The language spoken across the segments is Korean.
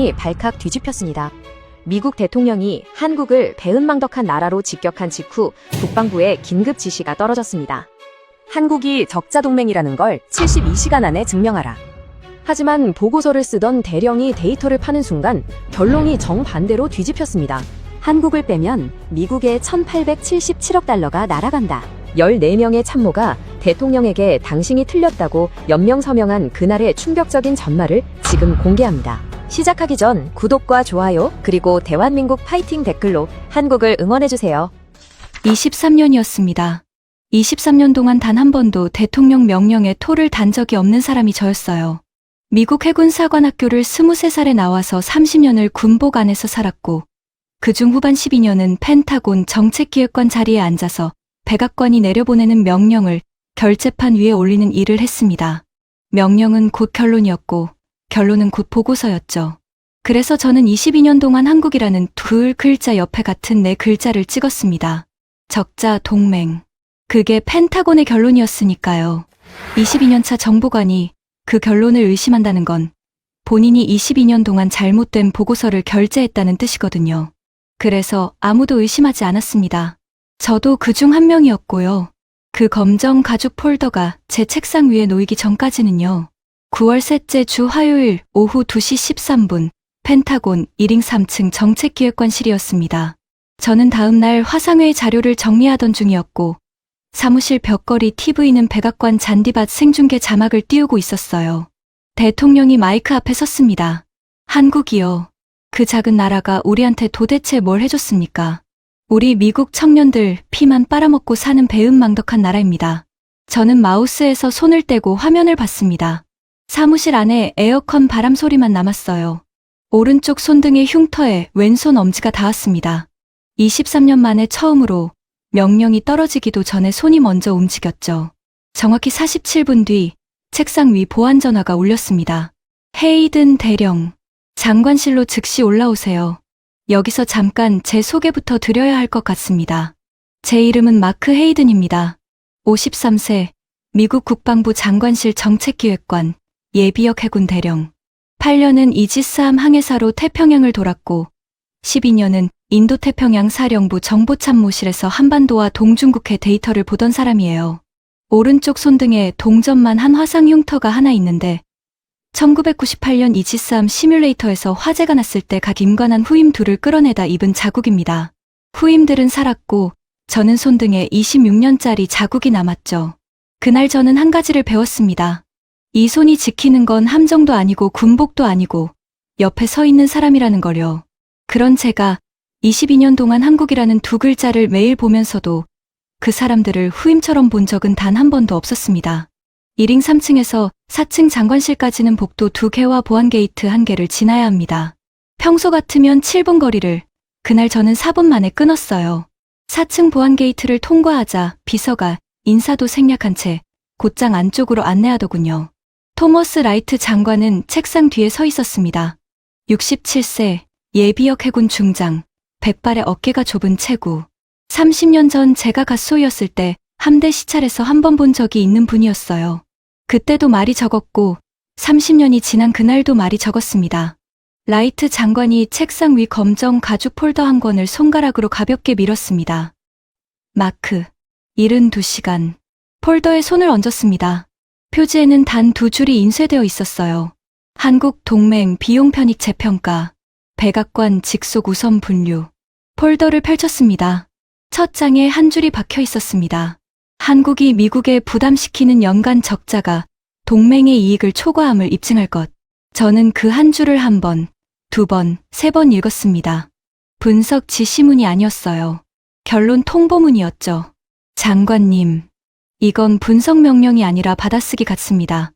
세상이 발칵 뒤집혔습니다. 미국 대통령이 한국을 배은망덕한 나라로 직격한 직후 국방부에 긴급 지시가 떨어졌습니다. 한국이 적자 동맹이라는 걸 72시간 안에 증명하라. 하지만 보고서를 쓰던 대령이 데이터를 파는 순간 결론이 정반대로 뒤집혔습니다. 한국을 빼면 미국의 1877억 달러가 날아간다. 14명의 참모가 대통령에게 당신이 틀렸다고 연명서명한 그날의 충격적인 전말을 지금 공개합니다. 시작하기 전 구독과 좋아요 그리고 대한민국 파이팅 댓글로 한국을 응원해주세요. 23년이었습니다. 23년 동안 단 한 번도 대통령 명령에 토를 단 적이 없는 사람이 저였어요. 미국 해군 사관학교를 23살에 나와서 30년을 군복 안에서 살았고 그중 후반 12년은 펜타곤 정책기획관 자리에 앉아서 백악관이 내려보내는 명령을 결재판 위에 올리는 일을 했습니다. 명령은 곧 결론이었고 결론은 곧 보고서였죠. 그래서 저는 22년 동안 한국이라는 두 글자 옆에 같은 네 글자를 찍었습니다. 적자 동맹. 그게 펜타곤의 결론이었으니까요. 22년차 정보관이 그 결론을 의심한다는 건 본인이 22년 동안 잘못된 보고서를 결재했다는 뜻이거든요. 그래서 아무도 의심하지 않았습니다. 저도 그중 한 명이었고요. 그 검정 가죽 폴더가 제 책상 위에 놓이기 전까지는요. 9월 셋째 주 화요일 오후 2시 13분 펜타곤 1인 3층 정책기획관실이었습니다. 저는 다음 날 화상회의 자료를 정리하던 중이었고 사무실 벽걸이 TV는 백악관 잔디밭 생중계 자막을 띄우고 있었어요. 대통령이 마이크 앞에 섰습니다. 한국이요. 그 작은 나라가 우리한테 도대체 뭘 해줬습니까? 우리 미국 청년들 피만 빨아먹고 사는 배은망덕한 나라입니다. 저는 마우스에서 손을 떼고 화면을 봤습니다. 사무실 안에 에어컨 바람 소리만 남았어요. 오른쪽 손등의 흉터에 왼손 엄지가 닿았습니다. 23년 만에 처음으로 명령이 떨어지기도 전에 손이 먼저 움직였죠. 정확히 47분 뒤 책상 위 보안 전화가 울렸습니다. 헤이든 대령, 장관실로 즉시 올라오세요. 여기서 잠깐 제 소개부터 드려야 할 것 같습니다. 제 이름은 마크 헤이든입니다. 53세, 미국 국방부 장관실 정책기획관, 예비역 해군 대령. 8년은 이지스함 항해사로 태평양을 돌았고 12년은 인도태평양 사령부 정보참모실에서 한반도와 동중국해 데이터를 보던 사람이에요. 오른쪽 손등에 동전만 한 화상 흉터가 하나 있는데 1998년 이지스함 시뮬레이터에서 화재가 났을 때 각 임관한 후임 둘을 끌어내다 입은 자국입니다. 후임들은 살았고 저는 손등에 26년짜리 자국이 남았죠. 그날 저는 한 가지를 배웠습니다. 이 손이 지키는 건 함정도 아니고 군복도 아니고 옆에 서 있는 사람이라는 걸요. 그런 제가 22년 동안 한국이라는 두 글자를 매일 보면서도 그 사람들을 후임처럼 본 적은 단 한 번도 없었습니다. 1인 3층에서 4층 장관실까지는 복도 2개와 보안 게이트 1개를 지나야 합니다. 평소 같으면 7분 거리를 그날 저는 4분 만에 끊었어요. 4층 보안 게이트를 통과하자 비서가 인사도 생략한 채 곧장 안쪽으로 안내하더군요. 토머스 라이트 장관은 책상 뒤에 서 있었습니다. 67세, 예비역 해군 중장, 백발의 어깨가 좁은 체구. 30년 전 제가 갓소이였을 때 함대 시찰에서 한 번 본 적이 있는 분이었어요. 그때도 말이 적었고 30년이 지난 그날도 말이 적었습니다. 라이트 장관이 책상 위 검정 가죽 폴더 한 권을 손가락으로 가볍게 밀었습니다. 마크, 72시간. 폴더에 손을 얹었습니다. 표지에는 단 2줄이 인쇄되어 있었어요. 한국 동맹 비용 편익 재평가, 백악관 직속 우선 분류. 폴더를 펼쳤습니다. 첫 장에 한 줄이 박혀 있었습니다. 한국이 미국에 부담시키는 연간 적자가 동맹의 이익을 초과함을 입증할 것. 저는 그 한 줄을 한 번, 2번, 3번 읽었습니다. 분석 지시문이 아니었어요. 결론 통보문이었죠. 장관님, 이건 분석 명령이 아니라 받아쓰기 같습니다.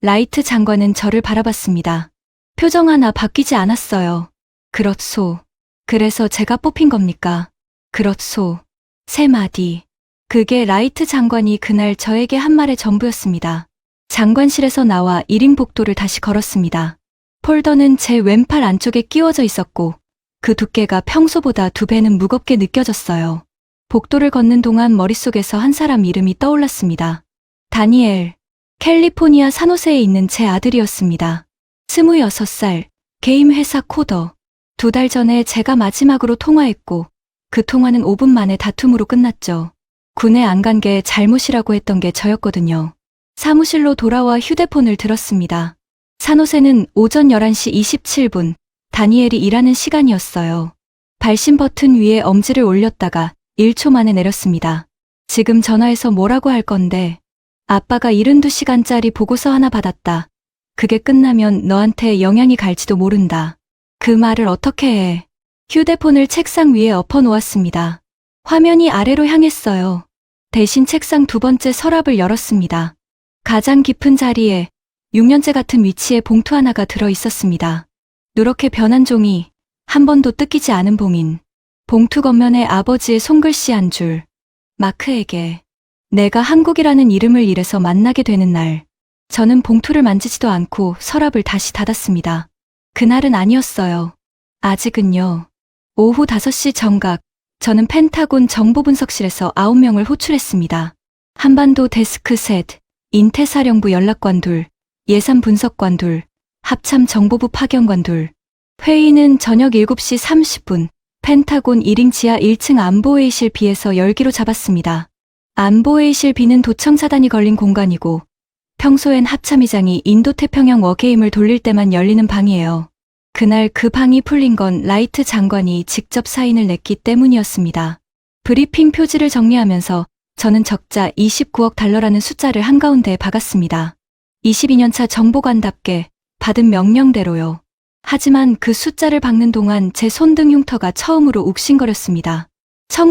라이트 장관은 저를 바라봤습니다. 표정 하나 바뀌지 않았어요. 그렇소. 그래서 제가 뽑힌 겁니까? 그렇소. 3마디. 그게 라이트 장관이 그날 저에게 한 말의 전부였습니다. 장관실에서 나와 1인 복도를 다시 걸었습니다. 폴더는 제 왼팔 안쪽에 끼워져 있었고 그 두께가 평소보다 2배는 무겁게 느껴졌어요. 복도를 걷는 동안 머릿속에서 한 사람 이름이 떠올랐습니다. 다니엘. 캘리포니아 산호세에 있는 제 아들이었습니다. 26살, 게임 회사 코더. 2달 전에 제가 마지막으로 통화했고 그 통화는 5분 만에 다툼으로 끝났죠. 군에 안 간 게 잘못이라고 했던 게 저였거든요. 사무실로 돌아와 휴대폰을 들었습니다. 산호세는 오전 11시 27분, 다니엘이 일하는 시간이었어요. 발신 버튼 위에 엄지를 올렸다가 1초 만에 내렸습니다. 지금 전화해서 뭐라고 할 건데? 아빠가 72시간짜리 보고서 하나 받았다. 그게 끝나면 너한테 영향이 갈지도 모른다. 그 말을 어떻게 해? 휴대폰을 책상 위에 엎어 놓았습니다. 화면이 아래로 향했어요. 대신 책상 2번째 서랍을 열었습니다. 가장 깊은 자리에 6년째 같은 위치에 봉투 하나가 들어 있었습니다. 누렇게 변한 종이, 한 번도 뜯기지 않은 봉인. 봉투 겉면에 아버지의 손글씨 한 줄. 마크에게 내가 한국이라는 이름을 이래서 만나게 되는 날. 저는 봉투를 만지지도 않고 서랍을 다시 닫았습니다. 그날은 아니었어요. 아직은요. 오후 5시 정각, 저는 펜타곤 정보분석실에서 9명을 호출했습니다. 한반도 데스크 셋, 인태사령부 연락관 둘, 예산분석관 둘, 합참정보부 파견관 둘. 회의는 저녁 7시 30분, 펜타곤 1인 지하 1층 안보회의실 B에서 열기로 잡았습니다. 안보회의실 B는 도청사단이 걸린 공간이고 평소엔 합참의장이 인도태평양 워게임을 돌릴 때만 열리는 방이에요. 그날 그 방이 풀린 건 라이트 장관이 직접 사인을 냈기 때문이었습니다. 브리핑 표지를 정리하면서 저는 적자 29억 달러라는 숫자를 한가운데에 박았습니다. 22년차 정보관답게 받은 명령대로요. 하지만 그 숫자를 박는 동안 제 손등 흉터가 처음으로 욱신거렸습니다.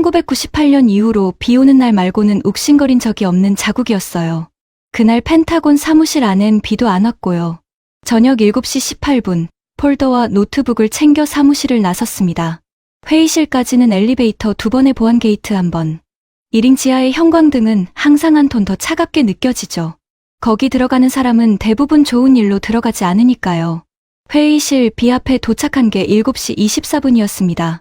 1998년 이후로 비 오는 날 말고는 욱신거린 적이 없는 자국이었어요. 그날 펜타곤 사무실 안엔 비도 안 왔고요. 저녁 7시 18분, 폴더와 노트북을 챙겨 사무실을 나섰습니다. 회의실까지는 엘리베이터 2번의 보안 게이트 1번. 1인 지하의 형광등은 항상 한 톤 더 차갑게 느껴지죠. 거기 들어가는 사람은 대부분 좋은 일로 들어가지 않으니까요. 회의실 B 앞에 도착한 게 7시 24분이었습니다.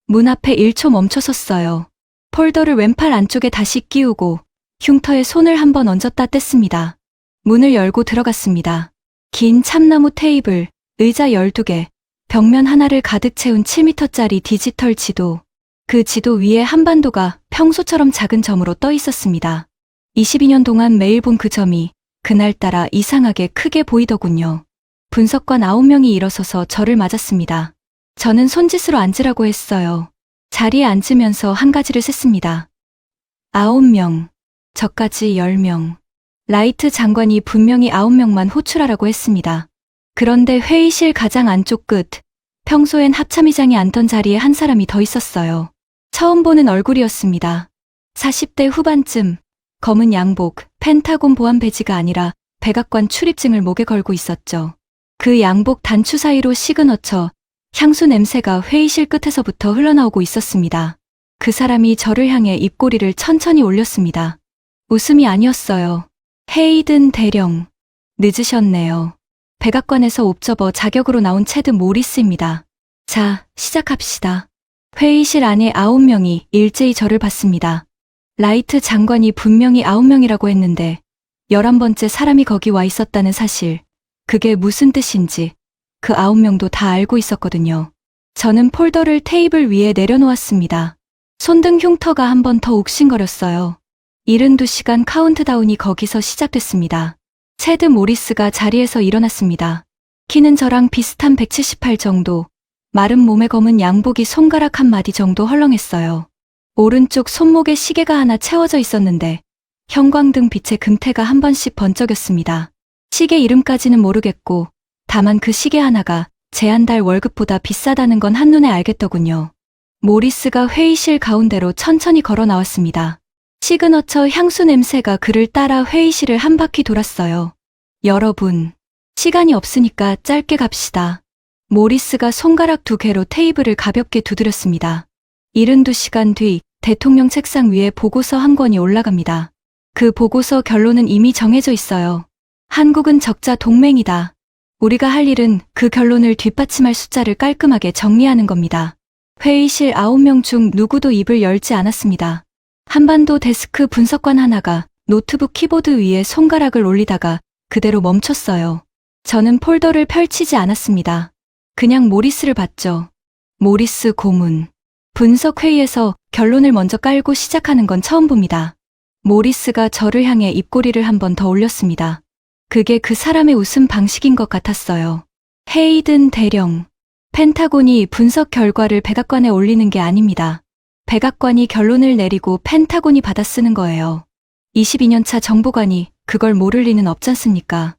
문 앞에 1초 멈춰섰어요. 폴더를 왼팔 안쪽에 다시 끼우고 흉터에 손을 한번 얹었다 뗐습니다. 문을 열고 들어갔습니다. 긴 참나무 테이블, 의자 12개, 벽면 하나를 가득 채운 7m짜리 디지털 지도. 그 지도 위에 한반도가 평소처럼 작은 점으로 떠 있었습니다. 22년 동안 매일 본 그 점이 그날따라 이상하게 크게 보이더군요. 분석관 9명이 일어서서 저를 맞았습니다. 저는 손짓으로 앉으라고 했어요. 자리에 앉으면서 한 가지를 셌습니다. 9명. 저까지 10명. 라이트 장관이 분명히 9명만 호출하라고 했습니다. 그런데 회의실 가장 안쪽 끝, 평소엔 합참의장이 앉던 자리에 한 사람이 더 있었어요. 처음 보는 얼굴이었습니다. 40대 후반쯤, 검은 양복, 펜타곤 보안 배지가 아니라 백악관 출입증을 목에 걸고 있었죠. 그 양복 단추 사이로 시그너처, 향수 냄새가 회의실 끝에서부터 흘러나오고 있었습니다. 그 사람이 저를 향해 입꼬리를 천천히 올렸습니다. 웃음이 아니었어요. 헤이든 대령. 늦으셨네요. 백악관에서 옵저버 자격으로 나온 체드 모리스입니다. 자, 시작합시다. 회의실 안에 9명이 일제히 저를 봤습니다. 라이트 장관이 분명히 9명이라고 했는데 11번째 사람이 거기 와 있었다는 사실, 그게 무슨 뜻인지 그 9명도 다 알고 있었거든요. 저는 폴더를 테이블 위에 내려놓았습니다. 손등 흉터가 한 번 더 욱신거렸어요. 72시간 카운트다운이 거기서 시작됐습니다. 체드 모리스가 자리에서 일어났습니다. 키는 저랑 비슷한 178 정도, 마른 몸에 검은 양복이 손가락 한 마디 정도 헐렁했어요. 오른쪽 손목에 시계가 하나 채워져 있었는데 형광등 빛에 금태가 한 번씩 번쩍였습니다. 시계 이름까지는 모르겠고 다만 그 시계 하나가 제 한 달 월급보다 비싸다는 건 한눈에 알겠더군요. 모리스가 회의실 가운데로 천천히 걸어 나왔습니다. 시그너처 향수 냄새가 그를 따라 회의실을 한 바퀴 돌았어요. 여러분, 시간이 없으니까 짧게 갑시다. 모리스가 손가락 2개로 테이블을 가볍게 두드렸습니다. 72시간 뒤 대통령 책상 위에 보고서 한 권이 올라갑니다. 그 보고서 결론은 이미 정해져 있어요. 한국은 적자 동맹이다. 우리가 할 일은 그 결론을 뒷받침할 숫자를 깔끔하게 정리하는 겁니다. 회의실 9명 중 누구도 입을 열지 않았습니다. 한반도 데스크 분석관 하나가 노트북 키보드 위에 손가락을 올리다가 그대로 멈췄어요. 저는 폴더를 펼치지 않았습니다. 그냥 모리스를 봤죠. 모리스 고문. 분석회의에서 결론을 먼저 깔고 시작하는 건 처음 봅니다. 모리스가 저를 향해 입꼬리를 한 번 더 올렸습니다. 그게 그 사람의 웃음 방식인 것 같았어요. 헤이든 대령. 펜타곤이 분석 결과를 백악관에 올리는 게 아닙니다. 백악관이 결론을 내리고 펜타곤이 받아쓰는 거예요. 22년차 정보관이 그걸 모를 리는 없잖습니까?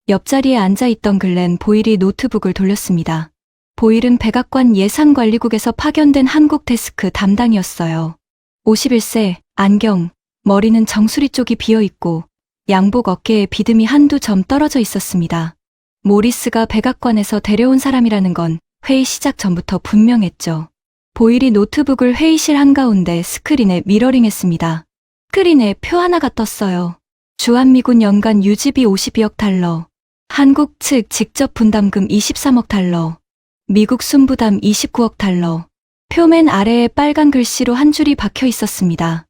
옆자리에 앉아있던 글렌 보일이 노트북을 돌렸습니다. 보일은 백악관 예산관리국에서 파견된 한국 데스크 담당이었어요. 51세, 안경, 머리는 정수리 쪽이 비어있고 양복 어깨에 비듬이 한두 점 떨어져 있었습니다. 모리스가 백악관에서 데려온 사람이라는 건 회의 시작 전부터 분명했죠. 보일이 노트북을 회의실 한가운데 스크린에 미러링했습니다. 스크린에 표 하나가 떴어요. 주한미군 연간 유지비 52억 달러, 한국 측 직접 분담금 23억 달러, 미국 순부담 29억 달러. 표면 아래에 빨간 글씨로 한 줄이 박혀 있었습니다.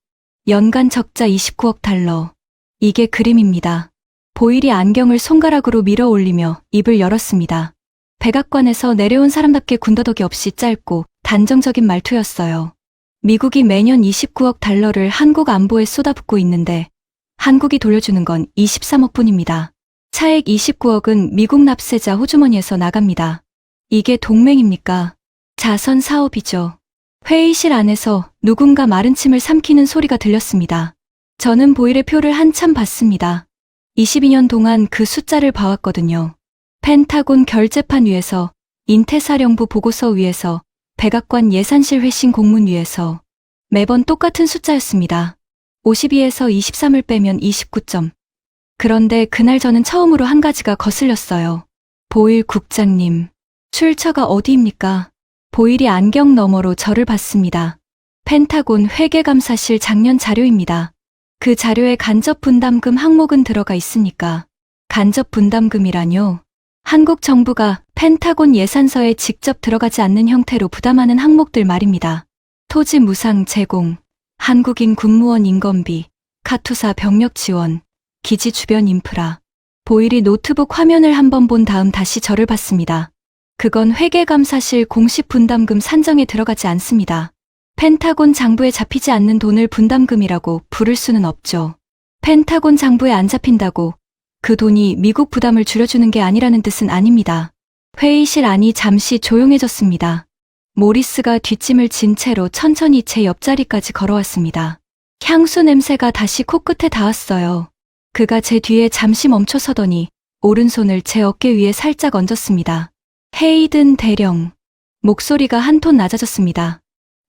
연간 적자 29억 달러. 이게 그림입니다. 보일이 안경을 손가락으로 밀어 올리며 입을 열었습니다. 백악관에서 내려온 사람답게 군더더기 없이 짧고 단정적인 말투였어요. 미국이 매년 29억 달러를 한국 안보에 쏟아붓고 있는데 한국이 돌려주는 건 23억 뿐입니다. 차액 29억은 미국 납세자 호주머니에서 나갑니다. 이게 동맹입니까? 자선 사업이죠. 회의실 안에서 누군가 마른 침을 삼키는 소리가 들렸습니다. 저는 보일의 표를 한참 봤습니다. 22년 동안 그 숫자를 봐왔거든요. 펜타곤 결재판 위에서, 인태사령부 보고서 위에서, 백악관 예산실 회신 공문 위에서 매번 똑같은 숫자였습니다. 52에서 23을 빼면 29점. 그런데 그날 저는 처음으로 한 가지가 거슬렸어요. 보일 국장님, 출처가 어디입니까? 보일이 안경 너머로 저를 봤습니다. 펜타곤 회계감사실 작년 자료입니다. 그 자료에 간접 분담금 항목은 들어가 있으니까. 간접 분담금이라뇨? 한국 정부가 펜타곤 예산서에 직접 들어가지 않는 형태로 부담하는 항목들 말입니다. 토지 무상 제공, 한국인 군무원 인건비, 카투사 병력 지원, 기지 주변 인프라. 보일이 노트북 화면을 한번 본 다음 다시 저를 봤습니다. 그건 회계감사실 공식 분담금 산정에 들어가지 않습니다. 펜타곤 장부에 잡히지 않는 돈을 분담금이라고 부를 수는 없죠. 펜타곤 장부에 안 잡힌다고 그 돈이 미국 부담을 줄여주는 게 아니라는 뜻은 아닙니다. 회의실 안이 잠시 조용해졌습니다. 모리스가 뒷짐을 진 채로 천천히 제 옆자리까지 걸어왔습니다. 향수 냄새가 다시 코끝에 닿았어요. 그가 제 뒤에 잠시 멈춰서더니 오른손을 제 어깨 위에 살짝 얹었습니다. 헤이든 대령. 목소리가 한 톤 낮아졌습니다.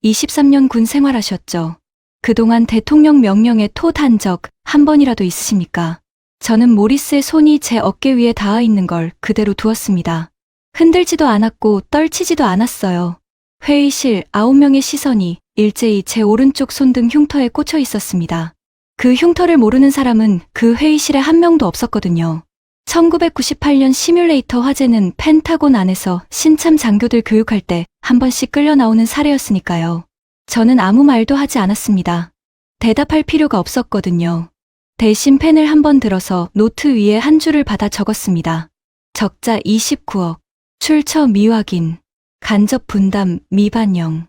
23년 군 생활하셨죠? 그동안 대통령 명령에 토단 적 한 번이라도 있으십니까? 저는 모리스의 손이 제 어깨 위에 닿아 있는 걸 그대로 두었습니다. 흔들지도 않았고 떨치지도 않았어요. 회의실 9명의 시선이 일제히 제 오른쪽 손등 흉터에 꽂혀 있었습니다. 그 흉터를 모르는 사람은 그 회의실에 한 명도 없었거든요. 1998년 시뮬레이터 화재는 펜타곤 안에서 신참 장교들 교육할 때 한 번씩 끌려 나오는 사례였으니까요. 저는 아무 말도 하지 않았습니다. 대답할 필요가 없었거든요. 대신 펜을 한 번 들어서 노트 위에 한 줄을 받아 적었습니다. 적자 29억, 출처 미확인, 간접 분담 미반영.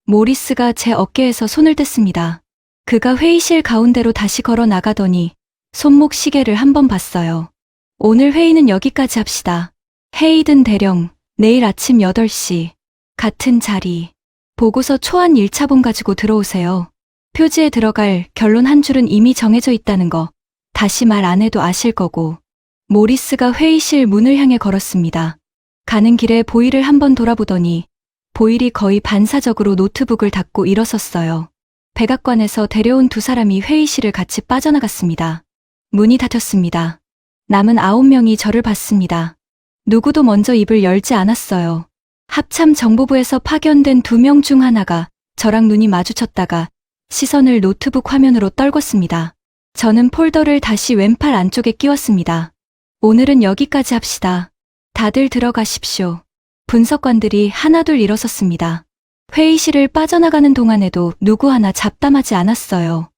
모리스가 제 어깨에서 손을 댔습니다. 그가 회의실 가운데로 다시 걸어 나가더니 손목 시계를 한 번 봤어요. 오늘 회의는 여기까지 합시다. 헤이든 대령, 내일 아침 8시. 같은 자리. 보고서 초안 1차본 가지고 들어오세요. 표지에 들어갈 결론 한 줄은 이미 정해져 있다는 거 다시 말 안 해도 아실 거고. 모리스가 회의실 문을 향해 걸었습니다. 가는 길에 보일을 한번 돌아보더니 보일이 거의 반사적으로 노트북을 닫고 일어섰어요. 백악관에서 데려온 두 사람이 회의실을 같이 빠져나갔습니다. 문이 닫혔습니다. 남은 9명이 저를 봤습니다. 누구도 먼저 입을 열지 않았어요. 합참 정보부에서 파견된 2명 중 하나가 저랑 눈이 마주쳤다가 시선을 노트북 화면으로 떨궜습니다. 저는 폴더를 다시 왼팔 안쪽에 끼웠습니다. 오늘은 여기까지 합시다. 다들 들어가십시오. 분석관들이 하나둘 일어섰습니다. 회의실을 빠져나가는 동안에도 누구 하나 잡담하지 않았어요.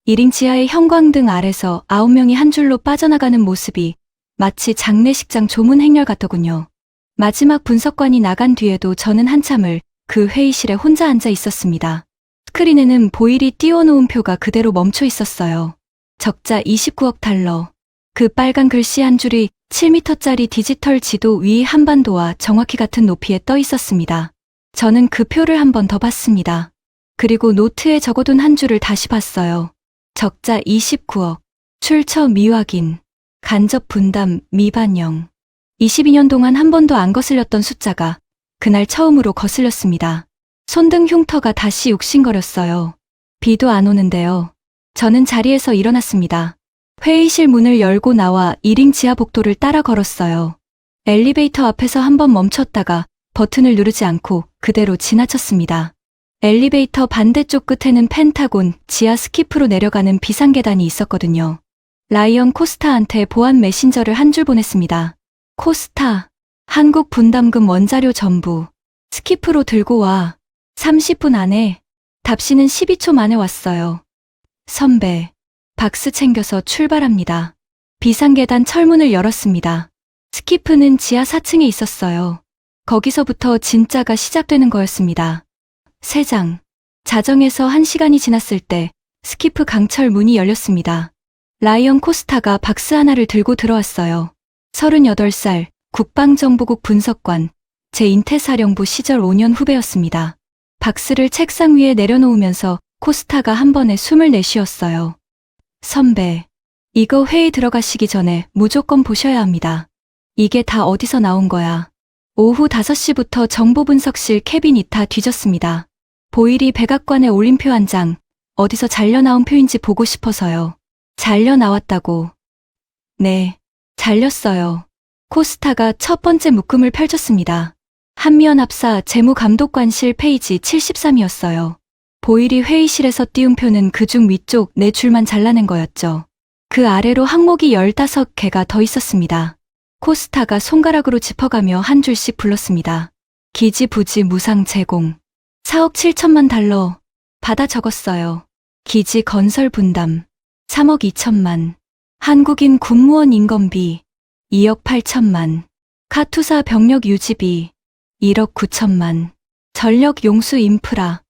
1인 지하의 형광등 아래서 9명이 한 줄로 빠져나가는 모습이 마치 장례식장 조문 행렬 같더군요. 마지막 분석관이 나간 뒤에도 저는 한참을 그 회의실에 혼자 앉아 있었습니다. 스크린에는 보일이 띄워놓은 표가 그대로 멈춰 있었어요. 적자 29억 달러. 그 빨간 글씨 한 줄이 7m짜리 디지털 지도 위 한반도와 정확히 같은 높이에 떠 있었습니다. 저는 그 표를 한 번 더 봤습니다. 그리고 노트에 적어둔 한 줄을 다시 봤어요. 적자 29억. 출처 미확인. 간접 분담 미반영. 22년 동안 한 번도 안 거슬렸던 숫자가 그날 처음으로 거슬렸습니다. 손등 흉터가 다시 욕심거렸어요. 비도 안 오는데요. 저는 자리에서 일어났습니다. 회의실 문을 열고 나와 1인 지하 복도를 따라 걸었어요. 엘리베이터 앞에서 한 번 멈췄다가 버튼을 누르지 않고 그대로 지나쳤습니다. 엘리베이터 반대쪽 끝에는 펜타곤 지하 스키프로 내려가는 비상계단이 있었거든요. 라이언 코스타한테 보안 메신저를 한 줄 보냈습니다. 코스타, 한국 분담금 원자료 전부 스키프로 들고 와. 30분 안에. 답시는 12초 만에 왔어요. 선배, 박스 챙겨서 출발합니다. 비상계단 철문을 열었습니다. 스키프는 지하 4층에 있었어요. 거기서부터 진짜가 시작되는 거였습니다. 3장. 자정에서 1시간이 지났을 때 스키프 강철 문이 열렸습니다. 라이언 코스타가 박스 하나를 들고 들어왔어요. 38살, 국방정보국 분석관, 제 인태사령부 시절 5년 후배였습니다. 박스를 책상 위에 내려놓으면서 코스타가 한 번에 숨을 내쉬었어요. 선배, 이거 회의 들어가시기 전에 무조건 보셔야 합니다. 이게 다 어디서 나온 거야. 오후 5시부터 정보분석실 캐빈이 다 뒤졌습니다. 보일이 백악관에 올린 표 한 장, 어디서 잘려 나온 표인지 보고 싶어서요. 잘려 나왔다고. 네, 잘렸어요. 코스타가 첫 번째 묶음을 펼쳤습니다. 한미연합사 재무감독관실 페이지 73이었어요. 보일이 회의실에서 띄운 표는 그중 위쪽 4줄만 잘라낸 거였죠. 그 아래로 항목이 15개가 더 있었습니다. 코스타가 손가락으로 짚어가며 한 줄씩 불렀습니다. 기지 부지 무상 제공. 4억 7천만 달러. 받아 적었어요. 기지 건설 분담. 3억 2천만. 한국인 군무원 인건비. 2억 8천만. 카투사 병력 유지비. 1억 9천만. 전력 용수 인프라.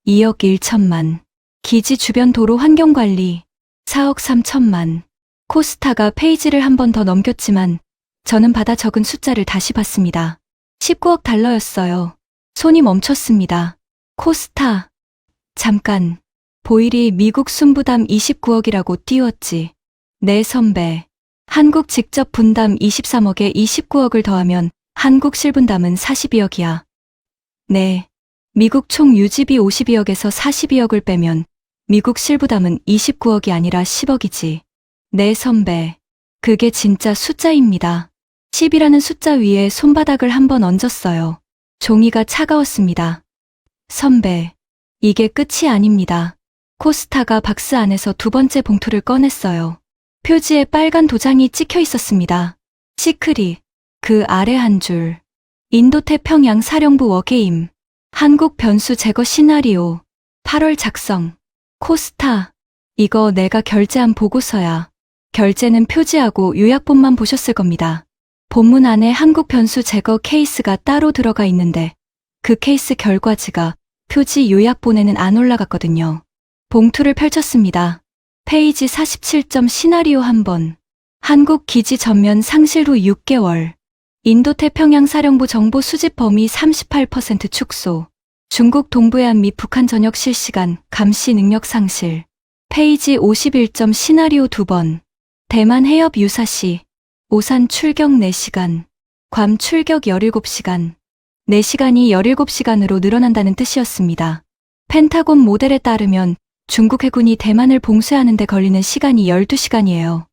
2억 1천만. 기지 주변 도로 환경관리. 4억 3천만. 코스타가 페이지를 한 번 더 넘겼지만 저는 받아 적은 숫자를 다시 봤습니다. 19억 달러였어요. 손이 멈췄습니다. 코스타. 잠깐. 보일이 미국 순부담 29억이라고 띄웠지. 네 선배. 한국 직접 분담 23억에 29억을 더하면 한국 실분담은 42억이야. 네. 미국 총 유지비 52억에서 42억을 빼면 미국 실부담은 29억이 아니라 10억이지. 네 선배. 그게 진짜 숫자입니다. 10이라는 숫자 위에 손바닥을 한번 얹었어요. 종이가 차가웠습니다. 선배. 이게 끝이 아닙니다. 코스타가 박스 안에서 두 번째 봉투를 꺼냈어요. 표지에 빨간 도장이 찍혀 있었습니다. 시크릿. 그 아래 한 줄. 인도태평양 사령부 워게임. 한국 변수 제거 시나리오. 8월 작성. 코스타. 이거 내가 결제한 보고서야. 결제는 표지하고 요약본만 보셨을 겁니다. 본문 안에 한국 변수 제거 케이스가 따로 들어가 있는데 그 케이스 결과지가 표지 요약본에는 안 올라갔거든요. 봉투를 펼쳤습니다. 페이지 47점 시나리오 한 번. 한국 기지 전면 상실 후 6개월. 인도태평양 사령부 정보 수집 범위 38% 축소. 중국 동부해안 및 북한 전역 실시간 감시 능력 상실. 페이지 51점 시나리오 2번. 대만 해협 유사시. 오산 출격 4시간. 괌 출격 17시간. 4시간이 17시간으로 늘어난다는 뜻이었습니다. 펜타곤 모델에 따르면 중국 해군이 대만을 봉쇄하는 데 걸리는 시간이 12시간이에요.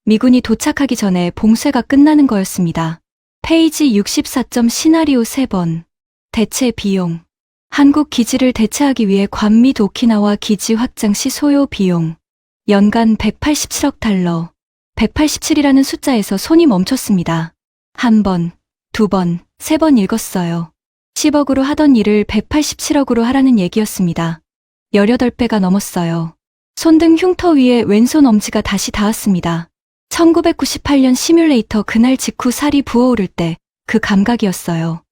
미군이 도착하기 전에 봉쇄가 끝나는 거였습니다. 페이지 64점 시나리오 3번. 대체 비용. 한국 기지를 대체하기 위해 괌 및 오키나와 기지 확장 시 소요 비용. 연간 187억 달러. 187이라는 숫자에서 손이 멈췄습니다. 한 번, 두 번, 3번 읽었어요. 10억으로 하던 일을 187억으로 하라는 얘기였습니다. 18배가 넘었어요. 손등 흉터 위에 왼손 엄지가 다시 닿았습니다. 1998년 시뮬레이터 그날 직후 살이 부어오를 때 그 감각이었어요.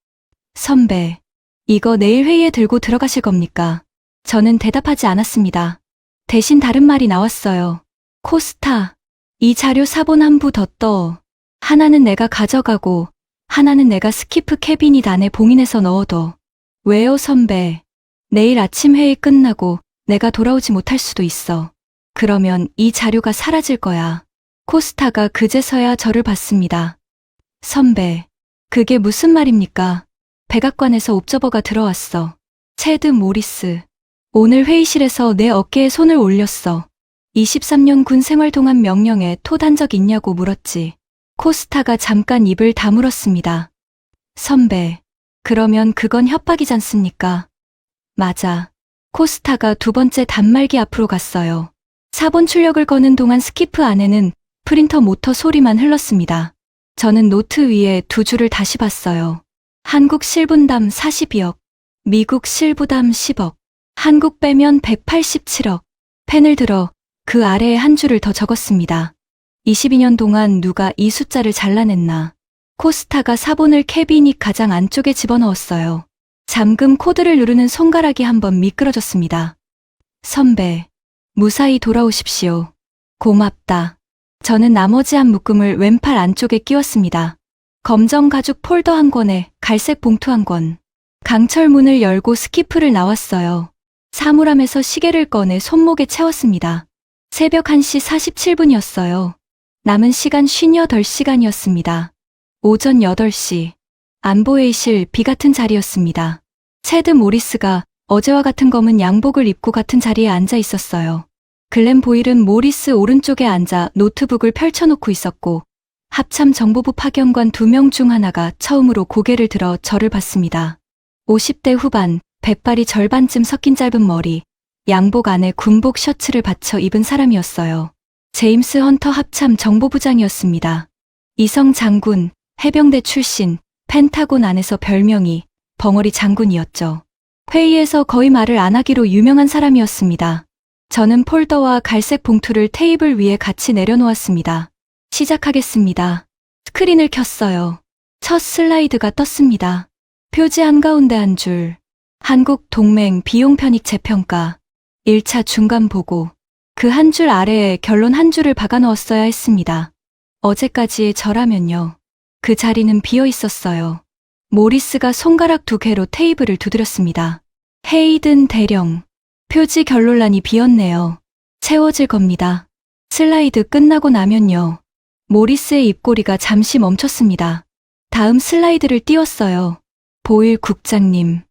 선배, 이거 내일 회의에 들고 들어가실 겁니까? 저는 대답하지 않았습니다. 대신 다른 말이 나왔어요. 코스타, 이 자료 사본 한 부 더 떠. 하나는 내가 가져가고, 하나는 내가 스키프 캐비닛 안에 봉인해서 넣어둬. 왜요, 선배? 내일 아침 회의 끝나고 내가 돌아오지 못할 수도 있어. 그러면 이 자료가 사라질 거야. 코스타가 그제서야 저를 봤습니다. 선배, 그게 무슨 말입니까? 백악관에서 옵저버가 들어왔어. 체드 모리스. 오늘 회의실에서 내 어깨에 손을 올렸어. 23년 군 생활 동안 명령에 토단 적 있냐고 물었지. 코스타가 잠깐 입을 다물었습니다. 선배, 그러면 그건 협박이잖습니까? 맞아. 코스타가 두 번째 단말기 앞으로 갔어요. 4번 출력을 거는 동안 스키프 안에는 프린터 모터 소리만 흘렀습니다. 저는 노트 위에 두 줄을 다시 봤어요. 한국 실분담 42억, 미국 실부담 10억, 한국 빼면 187억. 펜을 들어 그 아래에 한 줄을 더 적었습니다. 22년 동안 누가 이 숫자를 잘라냈나. 코스타가 사본을 캐비닛 가장 안쪽에 집어넣었어요. 잠금 코드를 누르는 손가락이 한번 미끄러졌습니다. 선배, 무사히 돌아오십시오. 고맙다. 저는 나머지 한 묶음을 왼팔 안쪽에 끼웠습니다. 검정 가죽 폴더 한 권에 갈색 봉투 한 권. 강철 문을 열고 스키프를 나왔어요. 사물함에서 시계를 꺼내 손목에 채웠습니다. 새벽 1시 47분이었어요. 남은 시간 58시간이었습니다. 오전 8시. 안보회의실 비 같은 자리였습니다. 체드 모리스가 어제와 같은 검은 양복을 입고 같은 자리에 앉아 있었어요. 글렌 보일은 모리스 오른쪽에 앉아 노트북을 펼쳐놓고 있었고, 합참 정보부 파견관 2명 중 하나가 처음으로 고개를 들어 저를 봤습니다. 50대 후반, 백발이 절반쯤 섞인 짧은 머리, 양복 안에 군복 셔츠를 받쳐 입은 사람이었어요. 제임스 헌터 합참 정보부장이었습니다. 이성 장군, 해병대 출신, 펜타곤 안에서 별명이 벙어리 장군이었죠. 회의에서 거의 말을 안 하기로 유명한 사람이었습니다. 저는 폴더와 갈색 봉투를 테이블 위에 같이 내려놓았습니다. 시작하겠습니다. 스크린을 켰어요. 첫 슬라이드가 떴습니다. 표지 한가운데 한 줄. 한국 동맹 비용 편익 재평가. 1차 중간 보고. 그 한 줄 아래에 결론 한 줄을 박아 넣었어야 했습니다. 어제까지의 저라면요. 그 자리는 비어 있었어요. 모리스가 손가락 2개로 테이블을 두드렸습니다. 헤이든 대령. 표지 결론란이 비었네요. 채워질 겁니다. 슬라이드 끝나고 나면요. 모리스의 입꼬리가 잠시 멈췄습니다. 다음 슬라이드를 띄웠어요. 보일 국장님.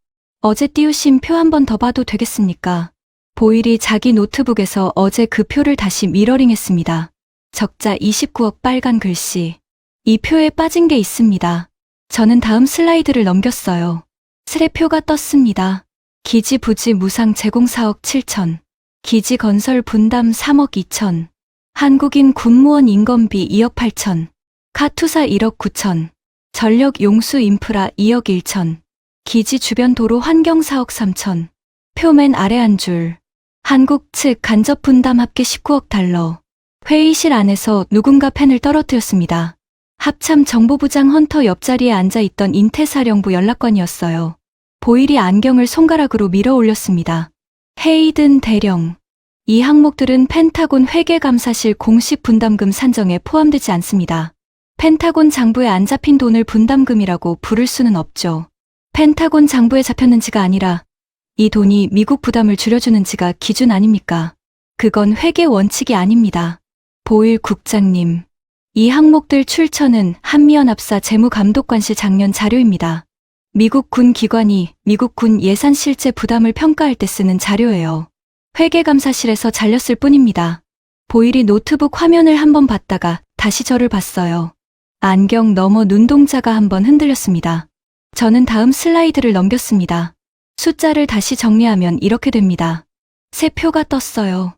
어제 띄우신 표 한 번 더 봐도 되겠습니까? 보일이 자기 노트북에서 어제 그 표를 다시 미러링했습니다. 적자 29억 빨간 글씨. 이 표에 빠진 게 있습니다. 저는 다음 슬라이드를 넘겼어요. 스레표가 떴습니다. 기지 부지 무상 제공 4억 7천. 기지 건설 분담 3억 2천. 한국인 군무원 인건비 2억 8천. 카투사 1억 9천. 전력 용수 인프라 2억 1천. 기지 주변 도로 환경 4억 3천. 표맨 아래 한 줄. 한국 측 간접 분담 합계 19억 달러. 회의실 안에서 누군가 펜을 떨어뜨렸습니다. 합참 정보부장 헌터 옆자리에 앉아있던 인태사령부 연락관이었어요. 보일이 안경을 손가락으로 밀어 올렸습니다. 헤이든 대령. 이 항목들은 펜타곤 회계감사실 공식 분담금 산정에 포함되지 않습니다. 펜타곤 장부에 안 잡힌 돈을 분담금이라고 부를 수는 없죠. 펜타곤 장부에 잡혔는지가 아니라 이 돈이 미국 부담을 줄여주는지가 기준 아닙니까? 그건 회계 원칙이 아닙니다. 보일 국장님. 이 항목들 출처는 한미연합사 재무감독관실 작년 자료입니다. 미국 군 기관이 미국 군 예산 실제 부담을 평가할 때 쓰는 자료예요. 회계감사실에서 잘렸을 뿐입니다. 보일이 노트북 화면을 한번 봤다가 다시 저를 봤어요. 안경 너머 눈동자가 한번 흔들렸습니다. 저는 다음 슬라이드를 넘겼습니다. 숫자를 다시 정리하면 이렇게 됩니다. 새 표가 떴어요.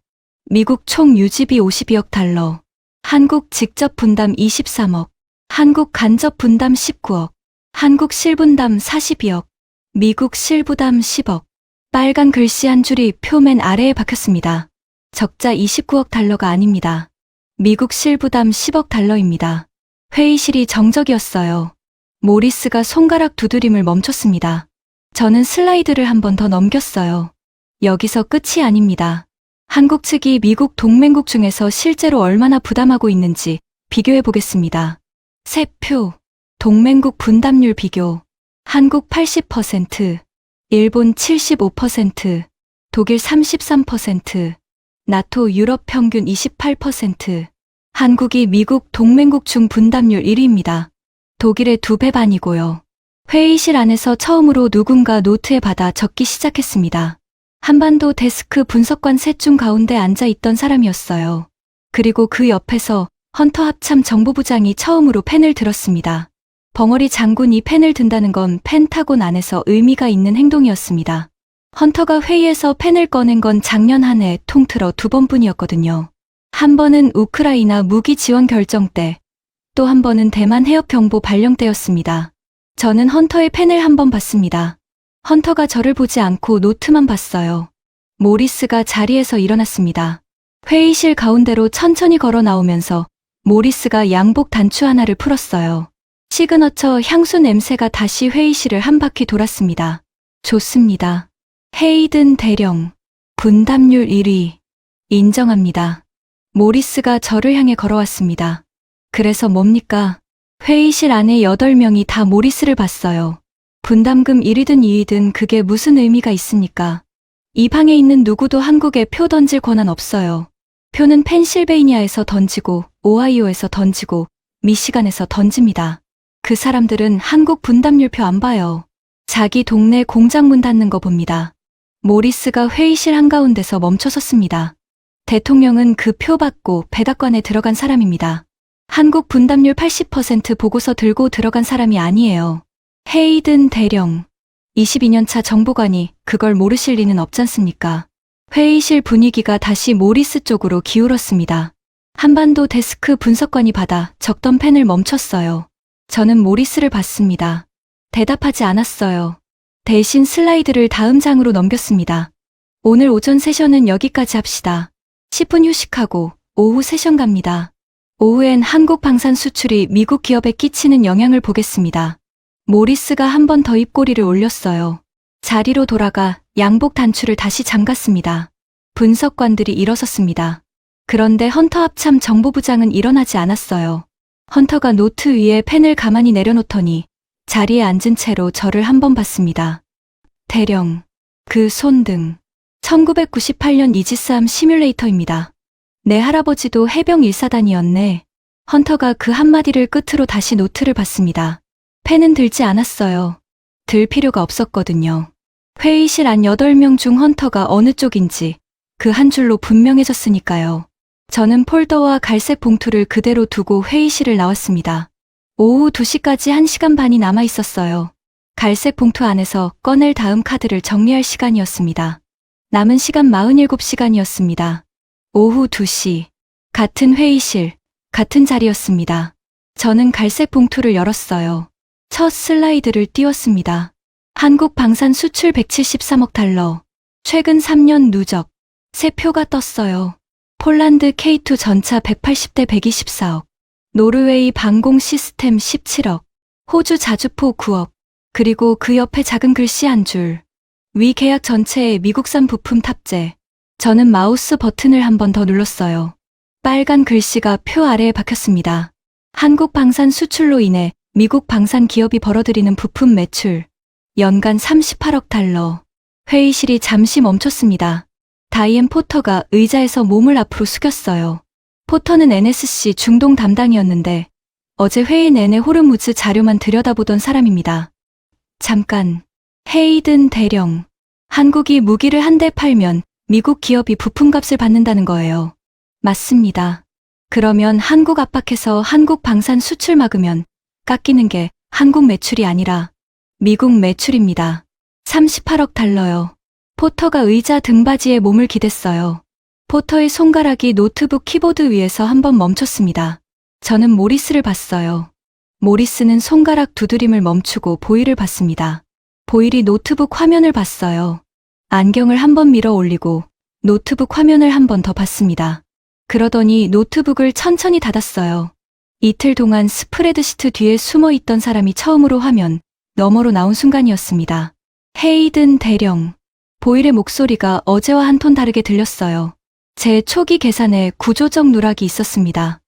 미국 총 유지비 52억 달러. 한국 직접 분담 23억. 한국 간접 분담 19억. 한국 실분담 42억. 미국 실부담 10억. 빨간 글씨 한 줄이 표맨 아래에 박혔습니다. 적자 29억 달러가 아닙니다. 미국 실부담 10억 달러입니다. 회의실이 정적이었어요. 모리스가 손가락 두드림을 멈췄습니다. 저는 슬라이드를 한 번 더 넘겼어요. 여기서 끝이 아닙니다. 한국 측이 미국 동맹국 중에서 실제로 얼마나 부담하고 있는지 비교해 보겠습니다. 세 표. 동맹국 분담률 비교. 한국 80%, 일본 75%, 독일 33%, 나토 유럽 평균 28%. 한국이 미국 동맹국 중 분담률 1위입니다. 독일의 2배 반이고요. 회의실 안에서 처음으로 누군가 노트에 받아 적기 시작했습니다. 한반도 데스크 분석관 셋 중 가운데 앉아 있던 사람이었어요. 그리고 그 옆에서 헌터 합참 정보부장이 처음으로 펜을 들었습니다. 벙어리 장군이 펜을 든다는 건 펜타곤 안에서 의미가 있는 행동이었습니다. 헌터가 회의에서 펜을 꺼낸 건 작년 한 해 통틀어 2번뿐이었거든요. 한 번은 우크라이나 무기 지원 결정 때, 또 한 번은 대만 해협 경보 발령 때였습니다. 저는 헌터의 펜을 한 번 봤습니다. 헌터가 저를 보지 않고 노트만 봤어요. 모리스가 자리에서 일어났습니다. 회의실 가운데로 천천히 걸어 나오면서 모리스가 양복 단추 하나를 풀었어요. 시그너처 향수 냄새가 다시 회의실을 한 바퀴 돌았습니다. 좋습니다. 헤이든 대령. 분담률 1위. 인정합니다. 모리스가 저를 향해 걸어왔습니다. 그래서 뭡니까? 회의실 안에 8명이 다 모리스를 봤어요. 분담금 1위든 2위든 그게 무슨 의미가 있습니까? 이 방에 있는 누구도 한국에 표 던질 권한 없어요. 표는 펜실베이니아에서 던지고, 오하이오에서 던지고, 미시간에서 던집니다. 그 사람들은 한국 분담률표 안 봐요. 자기 동네 공장 문 닫는 거 봅니다. 모리스가 회의실 한가운데서 멈춰섰습니다. 대통령은 그 표 받고 백악관에 들어간 사람입니다. 한국 분담률 80% 보고서 들고 들어간 사람이 아니에요. 헤이든 대령. 22년차 정보관이 그걸 모르실 리는 없잖습니까? 회의실 분위기가 다시 모리스 쪽으로 기울었습니다. 한반도 데스크 분석관이 받아 적던 펜을 멈췄어요. 저는 모리스를 봤습니다. 대답하지 않았어요. 대신 슬라이드를 다음 장으로 넘겼습니다. 오늘 오전 세션은 여기까지 합시다. 10분 휴식하고 오후 세션 갑니다. 오후엔 한국 방산 수출이 미국 기업에 끼치는 영향을 보겠습니다. 모리스가 한 번 더 입꼬리를 올렸어요. 자리로 돌아가 양복 단추를 다시 잠갔습니다. 분석관들이 일어섰습니다. 그런데 헌터 합참 정보부장은 일어나지 않았어요. 헌터가 노트 위에 펜을 가만히 내려놓더니 자리에 앉은 채로 저를 한 번 봤습니다. 대령. 그 손등. 1998년 이지스함 시뮬레이터입니다. 내 할아버지도 해병 1사단이었네. 헌터가 그 한마디를 끝으로 다시 노트를 봤습니다. 펜은 들지 않았어요. 들 필요가 없었거든요. 회의실 안 8명 중 헌터가 어느 쪽인지 그 한 줄로 분명해졌으니까요. 저는 폴더와 갈색 봉투를 그대로 두고 회의실을 나왔습니다. 오후 2시까지 1시간 반이 남아 있었어요. 갈색 봉투 안에서 꺼낼 다음 카드를 정리할 시간이었습니다. 남은 시간 47시간이었습니다. 오후 2시. 같은 회의실, 같은 자리였습니다. 저는 갈색 봉투를 열었어요. 첫 슬라이드를 띄웠습니다. 한국 방산 수출 173억 달러. 최근 3년 누적. 새 표가 떴어요. 폴란드 K2 전차 180대 124억. 노르웨이 방공 시스템 17억. 호주 자주포 9억. 그리고 그 옆에 작은 글씨 한 줄. 위 계약 전체에 미국산 부품 탑재. 저는 마우스 버튼을 한 번 더 눌렀어요. 빨간 글씨가 표 아래에 박혔습니다. 한국 방산 수출로 인해 미국 방산 기업이 벌어들이는 부품 매출. 연간 38억 달러. 회의실이 잠시 멈췄습니다. 다이앤 포터가 의자에서 몸을 앞으로 숙였어요. 포터는 NSC 중동 담당이었는데 어제 회의 내내 호르무즈 자료만 들여다보던 사람입니다. 잠깐. 헤이든 대령. 한국이 무기를 한 대 팔면 미국 기업이 부품값을 받는다는 거예요. 맞습니다. 그러면 한국 압박해서 한국 방산 수출 막으면 깎이는 게 한국 매출이 아니라 미국 매출입니다. 38억 달러요. 포터가 의자 등받이에 몸을 기댔어요. 포터의 손가락이 노트북 키보드 위에서 한번 멈췄습니다. 저는 모리스를 봤어요. 모리스는 손가락 두드림을 멈추고 보일을 봤습니다. 보일이 노트북 화면을 봤어요. 안경을 한번 밀어 올리고 노트북 화면을 한 번 더 봤습니다. 그러더니 노트북을 천천히 닫았어요. 이틀 동안 스프레드시트 뒤에 숨어 있던 사람이 처음으로 화면 너머로 나온 순간이었습니다. 헤이든 대령. 보일의 목소리가 어제와 한 톤 다르게 들렸어요. 제 초기 계산에 구조적 누락이 있었습니다.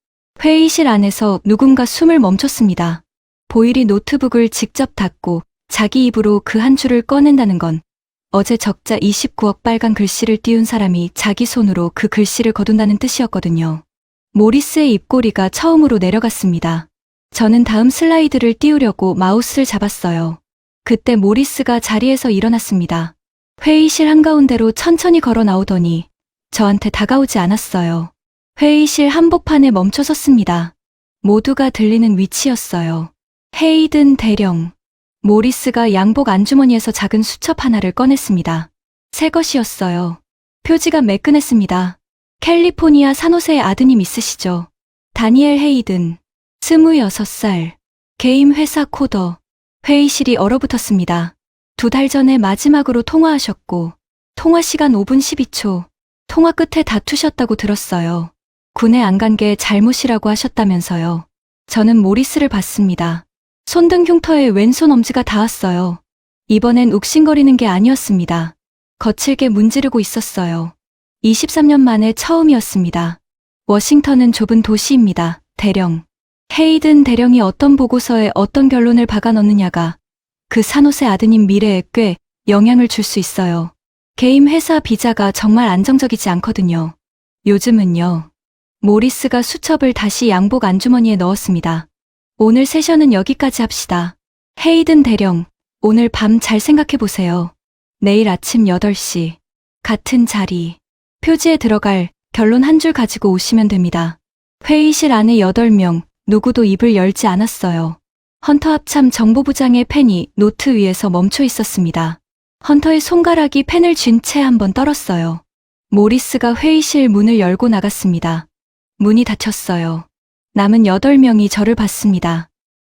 회의실 안에서 누군가 숨을 멈췄습니다. 보일이 노트북을 직접 닫고 자기 입으로 그 한 줄을 꺼낸다는 건 어제 적자 29억 빨간 글씨를 띄운 사람이 자기 손으로 그 글씨를 거둔다는 뜻이었거든요. 모리스의 입꼬리가 처음으로 내려갔습니다. 저는 다음 슬라이드를 띄우려고 마우스를 잡았어요. 그때 모리스가 자리에서 일어났습니다. 회의실 한가운데로 천천히 걸어 나오더니 저한테 다가오지 않았어요. 회의실 한복판에 멈춰 섰습니다. 모두가 들리는 위치였어요. 헤이든 대령. 모리스가 양복 안주머니에서 작은 수첩 하나를 꺼냈습니다. 새 것이었어요. 표지가 매끈했습니다. 캘리포니아 산호세의 아드님 있으시죠? 다니엘 헤이든. 26살. 게임 회사 코더. 회의실이 얼어붙었습니다. 2달 전에 마지막으로 통화하셨고, 통화 시간 5분 12초. 통화 끝에 다투셨다고 들었어요. 군에 안 간 게 잘못이라고 하셨다면서요. 저는 모리스를 봤습니다. 손등 흉터에 왼손 엄지가 닿았어요. 이번엔 욱신거리는 게 아니었습니다. 거칠게 문지르고 있었어요. 23년 만에 처음이었습니다. 워싱턴은 좁은 도시입니다. 대령. 헤이든 대령이 어떤 보고서에 어떤 결론을 박아 넣느냐가 그 산호세 아드님 미래에 꽤 영향을 줄 수 있어요. 게임 회사 비자가 정말 안정적이지 않거든요. 요즘은요. 모리스가 수첩을 다시 양복 안주머니에 넣었습니다. 오늘 세션은 여기까지 합시다. 헤이든 대령, 오늘 밤 잘 생각해보세요. 내일 아침 8시. 같은 자리. 표지에 들어갈 결론 한 줄 가지고 오시면 됩니다. 회의실 안에 8명, 누구도 입을 열지 않았어요. 헌터 합참 정보부장의 펜이 노트 위에서 멈춰 있었습니다. 헌터의 손가락이 펜을 쥔 채 한번 떨었어요. 모리스가 회의실 문을 열고 나갔습니다. 문이 닫혔어요. 남은 8명이 저를 봤습니다.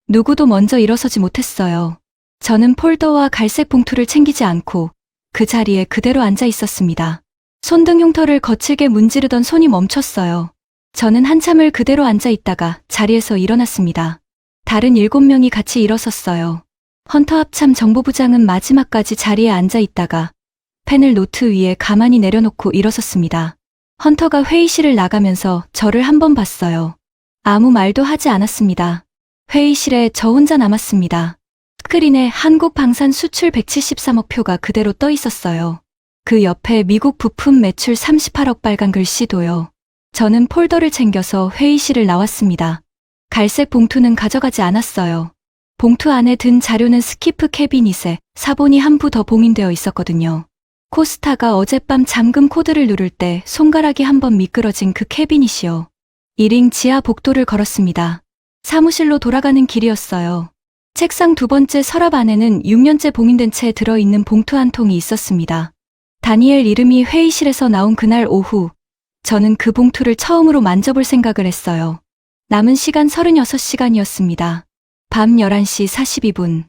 누구도 먼저 일어서지 못했어요. 저는 폴더와 갈색 봉투를 챙기지 않고 그 자리에 그대로 앉아 있었습니다. 손등 흉터를 거칠게 문지르던 손이 멈췄어요. 저는 한참을 그대로 앉아 있다가 자리에서 일어났습니다. 다른 7명이 같이 일어섰어요. 헌터 합참 정보부장은 마지막까지 자리에 앉아 있다가 펜을 노트 위에 가만히 내려놓고 일어섰습니다. 헌터가 회의실을 나가면서 저를 한 번 봤어요. 아무 말도 하지 않았습니다. 회의실에 저 혼자 남았습니다. 스크린에 한국 방산 수출 173억 표가 그대로 떠 있었어요. 그 옆에 미국 부품 매출 38억 빨간 글씨도요. 저는 폴더를 챙겨서 회의실을 나왔습니다. 갈색 봉투는 가져가지 않았어요. 봉투 안에 든 자료는 스키프 캐비닛에 사본이 한 부 더 봉인되어 있었거든요. 코스타가 어젯밤 잠금 코드를 누를 때 손가락이 한 번 미끄러진 그 캐비닛이요. 1인 지하 복도를 걸었습니다. 사무실로 돌아가는 길이었어요. 책상 2번째 서랍 안에는 6년째 봉인된 채 들어있는 봉투 한 통이 있었습니다. 다니엘 이름이 회의실에서 나온 그날 오후, 저는 그 봉투를 처음으로 만져볼 생각을 했어요. 남은 시간 36시간이었습니다. 밤 11시 42분.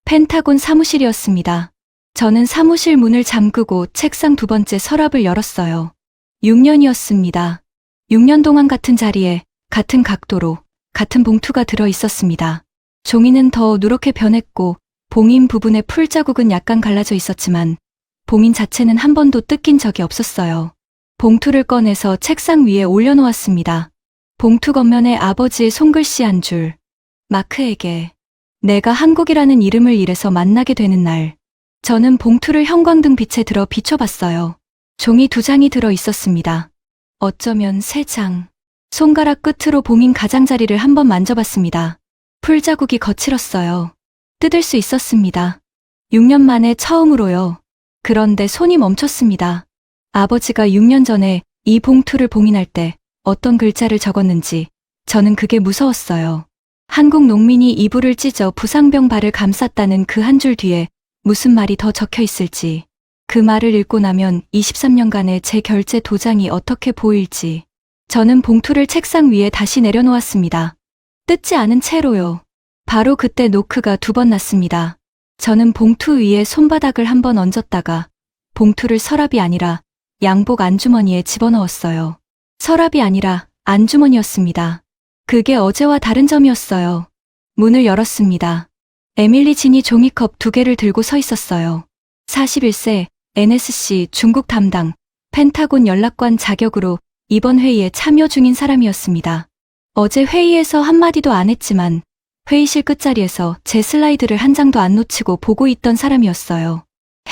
펜타곤 사무실이었습니다. 저는 사무실 문을 잠그고 책상 2번째 서랍을 열었어요. 6년이었습니다. 6년 동안 같은 자리에, 같은 각도로, 같은 봉투가 들어 있었습니다. 종이는 더 누렇게 변했고, 봉인 부분의 풀자국은 약간 갈라져 있었지만, 봉인 자체는 한 번도 뜯긴 적이 없었어요. 봉투를 꺼내서 책상 위에 올려놓았습니다. 봉투 겉면에 아버지의 손글씨 한 줄. 마크에게 내가 한국이라는 이름을 이래서 만나게 되는 날. 저는 봉투를 형광등 빛에 들어 비춰봤어요. 종이 2장이 들어 있었습니다. 어쩌면 3장. 손가락 끝으로 봉인 가장자리를 한번 만져봤습니다. 풀자국이 거칠었어요. 뜯을 수 있었습니다. 6년 만에 처음으로요. 그런데 손이 멈췄습니다. 아버지가 6년 전에 이 봉투를 봉인할 때 어떤 글자를 적었는지 저는 그게 무서웠어요. 한국 농민이 이불을 찢어 부상병 발을 감쌌다는 그 한 줄 뒤에 무슨 말이 더 적혀 있을지, 그 말을 읽고 나면 23년간의 제 결제 도장이 어떻게 보일지. 저는 봉투를 책상 위에 다시 내려놓았습니다. 뜯지 않은 채로요. 바로 그때 노크가 2번 났습니다. 저는 봉투 위에 손바닥을 한 번 얹었다가 봉투를 서랍이 아니라 양복 안주머니에 집어넣었어요. 서랍이 아니라 안주머니였습니다. 그게 어제와 다른 점이었어요. 문을 열었습니다. 에밀리 진이 종이컵 2개를 들고 서 있었어요. 41세, NSC 중국 담당, 펜타곤 연락관 자격으로 이번 회의에 참여 중인 사람이었습니다. 어제 회의에서 한마디도 안 했지만 회의실 끝자리에서 제 슬라이드를 한 장도 안 놓치고 보고 있던 사람이었어요.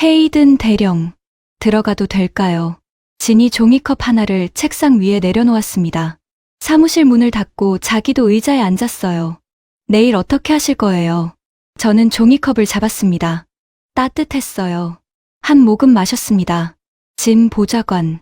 헤이든 대령, 들어가도 될까요? 진이 종이컵 하나를 책상 위에 내려놓았습니다. 사무실 문을 닫고 자기도 의자에 앉았어요. 내일 어떻게 하실 거예요? 저는 종이컵을 잡았습니다. 따뜻했어요. 한 모금 마셨습니다. 진 보좌관.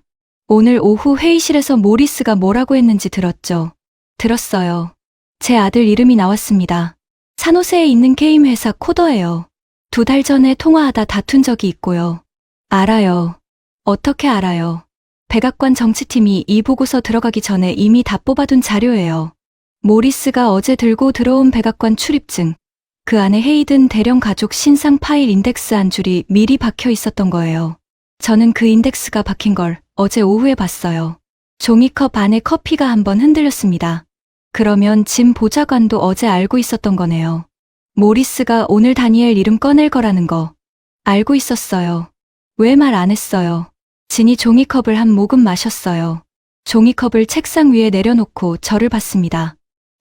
오늘 오후 회의실에서 모리스가 뭐라고 했는지 들었죠? 들었어요. 제 아들 이름이 나왔습니다. 산호세에 있는 게임 회사 코더예요. 2달 전에 통화하다 다툰 적이 있고요. 알아요. 어떻게 알아요? 백악관 정치팀이 이 보고서 들어가기 전에 이미 다 뽑아둔 자료예요. 모리스가 어제 들고 들어온 백악관 출입증, 그 안에 헤이든 대령 가족 신상 파일 인덱스 한 줄이 미리 박혀 있었던 거예요. 저는 그 인덱스가 박힌 걸 어제 오후에 봤어요. 종이컵 안에 커피가 한번 흔들렸습니다. 그러면 진 보좌관도 어제 알고 있었던 거네요. 모리스가 오늘 다니엘 이름 꺼낼 거라는 거 알고 있었어요. 왜 말 안 했어요? 진이 종이컵을 한 모금 마셨어요. 종이컵을 책상 위에 내려놓고 저를 봤습니다.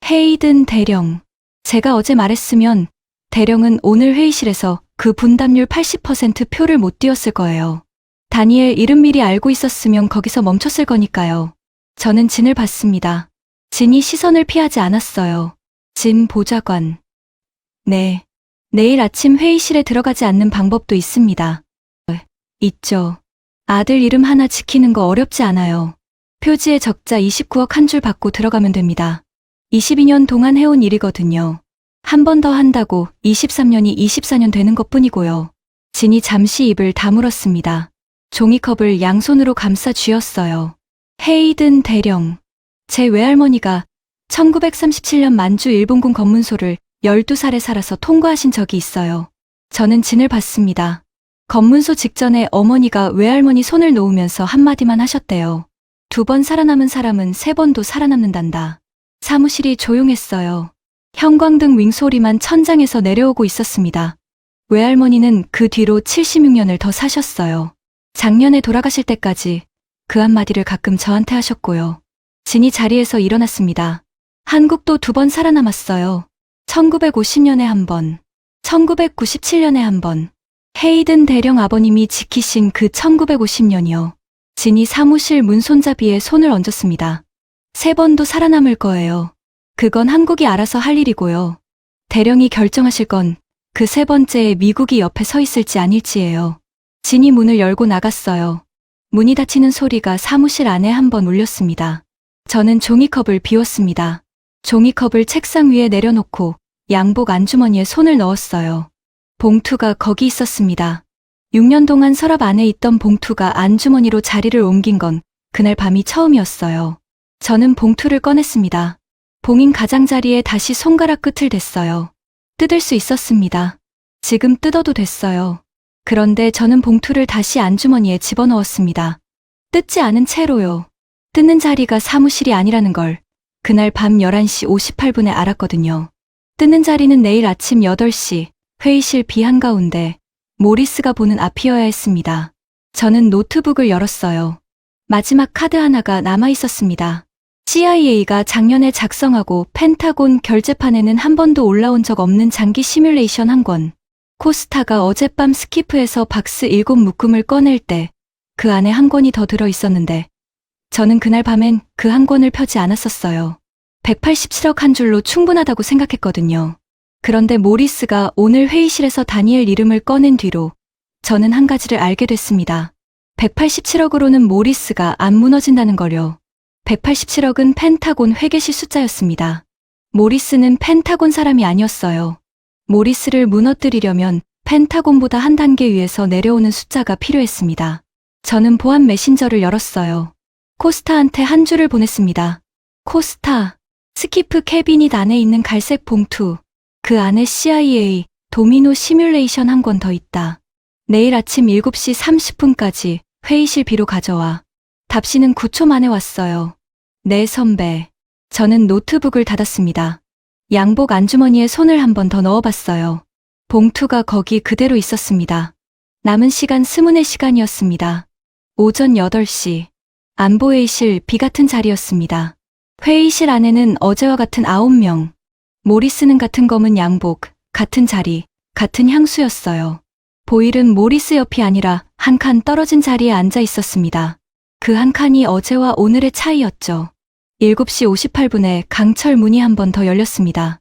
헤이든 대령. 제가 어제 말했으면 대령은 오늘 회의실에서 그 분담률 80% 표를 못 띄웠을 거예요. 다니엘 이름 미리 알고 있었으면 거기서 멈췄을 거니까요. 저는 진을 봤습니다. 진이 시선을 피하지 않았어요. 진 보좌관. 네. 내일 아침 회의실에 들어가지 않는 방법도 있습니다. 있죠. 아들 이름 하나 지키는 거 어렵지 않아요. 표지에 적자 29억 한 줄 받고 들어가면 됩니다. 22년 동안 해온 일이거든요. 한 번 더 한다고 23년이 24년 되는 것뿐이고요. 진이 잠시 입을 다물었습니다. 종이컵을 양손으로 감싸 쥐었어요. 헤이든 대령. 제 외할머니가 1937년 만주 일본군 검문소를 12살에 살아서 통과하신 적이 있어요. 저는 진을 봤습니다. 검문소 직전에 어머니가 외할머니 손을 놓으면서 한마디만 하셨대요. 2번 살아남은 사람은 3번도 살아남는단다. 사무실이 조용했어요. 형광등 윙소리만 천장에서 내려오고 있었습니다. 외할머니는 그 뒤로 76년을 더 사셨어요. 작년에 돌아가실 때까지 그 한마디를 가끔 저한테 하셨고요. 진이 자리에서 일어났습니다. 한국도 2번 살아남았어요. 1950년에 한 번, 1997년에 한 번. 헤이든 대령 아버님이 지키신 그 1950년이요. 진이 사무실 문 손잡이에 손을 얹었습니다. 3번도 살아남을 거예요. 그건 한국이 알아서 할 일이고요. 대령이 결정하실 건 그 3번째에 미국이 옆에 서 있을지 아닐지예요. 진이 문을 열고 나갔어요. 문이 닫히는 소리가 사무실 안에 한번 울렸습니다. 저는 종이컵을 비웠습니다. 종이컵을 책상 위에 내려놓고 양복 안주머니에 손을 넣었어요. 봉투가 거기 있었습니다. 6년 동안 서랍 안에 있던 봉투가 안주머니로 자리를 옮긴 건 그날 밤이 처음이었어요. 저는 봉투를 꺼냈습니다. 봉인 가장자리에 다시 손가락 끝을 댔어요. 뜯을 수 있었습니다. 지금 뜯어도 됐어요. 그런데 저는 봉투를 다시 안주머니에 집어넣었습니다. 뜯지 않은 채로요. 뜯는 자리가 사무실이 아니라는 걸 그날 밤 11시 58분에 알았거든요. 뜯는 자리는 내일 아침 8시 회의실 비 한가운데 모리스가 보는 앞이어야 했습니다. 저는 노트북을 열었어요. 마지막 카드 하나가 남아 있었습니다. CIA가 작년에 작성하고 펜타곤 결제판에는 한 번도 올라온 적 없는 장기 시뮬레이션 한 권. 코스타가 어젯밤 스키프에서 박스 7 묶음을 꺼낼 때 그 안에 한 권이 더 들어 있었는데 저는 그날 밤엔 그 한 권을 펴지 않았었어요. 187억 한 줄로 충분하다고 생각했거든요. 그런데 모리스가 오늘 회의실에서 다니엘 이름을 꺼낸 뒤로 저는 한 가지를 알게 됐습니다. 187억으로는 모리스가 안 무너진다는 걸요. 187억은 펜타곤 회계시 숫자였습니다. 모리스는 펜타곤 사람이 아니었어요. 모리스를 무너뜨리려면 펜타곤보다 한 단계 위에서 내려오는 숫자가 필요했습니다. 저는 보안 메신저를 열었어요. 코스타한테 한 줄을 보냈습니다. 코스타, 스키프 캐비닛 안에 있는 갈색 봉투. 그 안에 CIA, 도미노 시뮬레이션 한 권 더 있다. 내일 아침 7시 30분까지 회의실 비로 가져와. 답시는 9초 만에 왔어요. 네 선배. 저는 노트북을 닫았습니다. 양복 안주머니에 손을 한 번 더 넣어봤어요. 봉투가 거기 그대로 있었습니다. 남은 시간 24시간이었습니다. 오전 8시. 안보회의실 B 같은 자리였습니다. 회의실 안에는 어제와 같은 9명. 모리스는 같은 검은 양복, 같은 자리, 같은 향수였어요. 보일은 모리스 옆이 아니라 한 칸 떨어진 자리에 앉아 있었습니다. 그 한 칸이 어제와 오늘의 차이였죠. 7시 58분에 강철 문이 한 번 더 열렸습니다.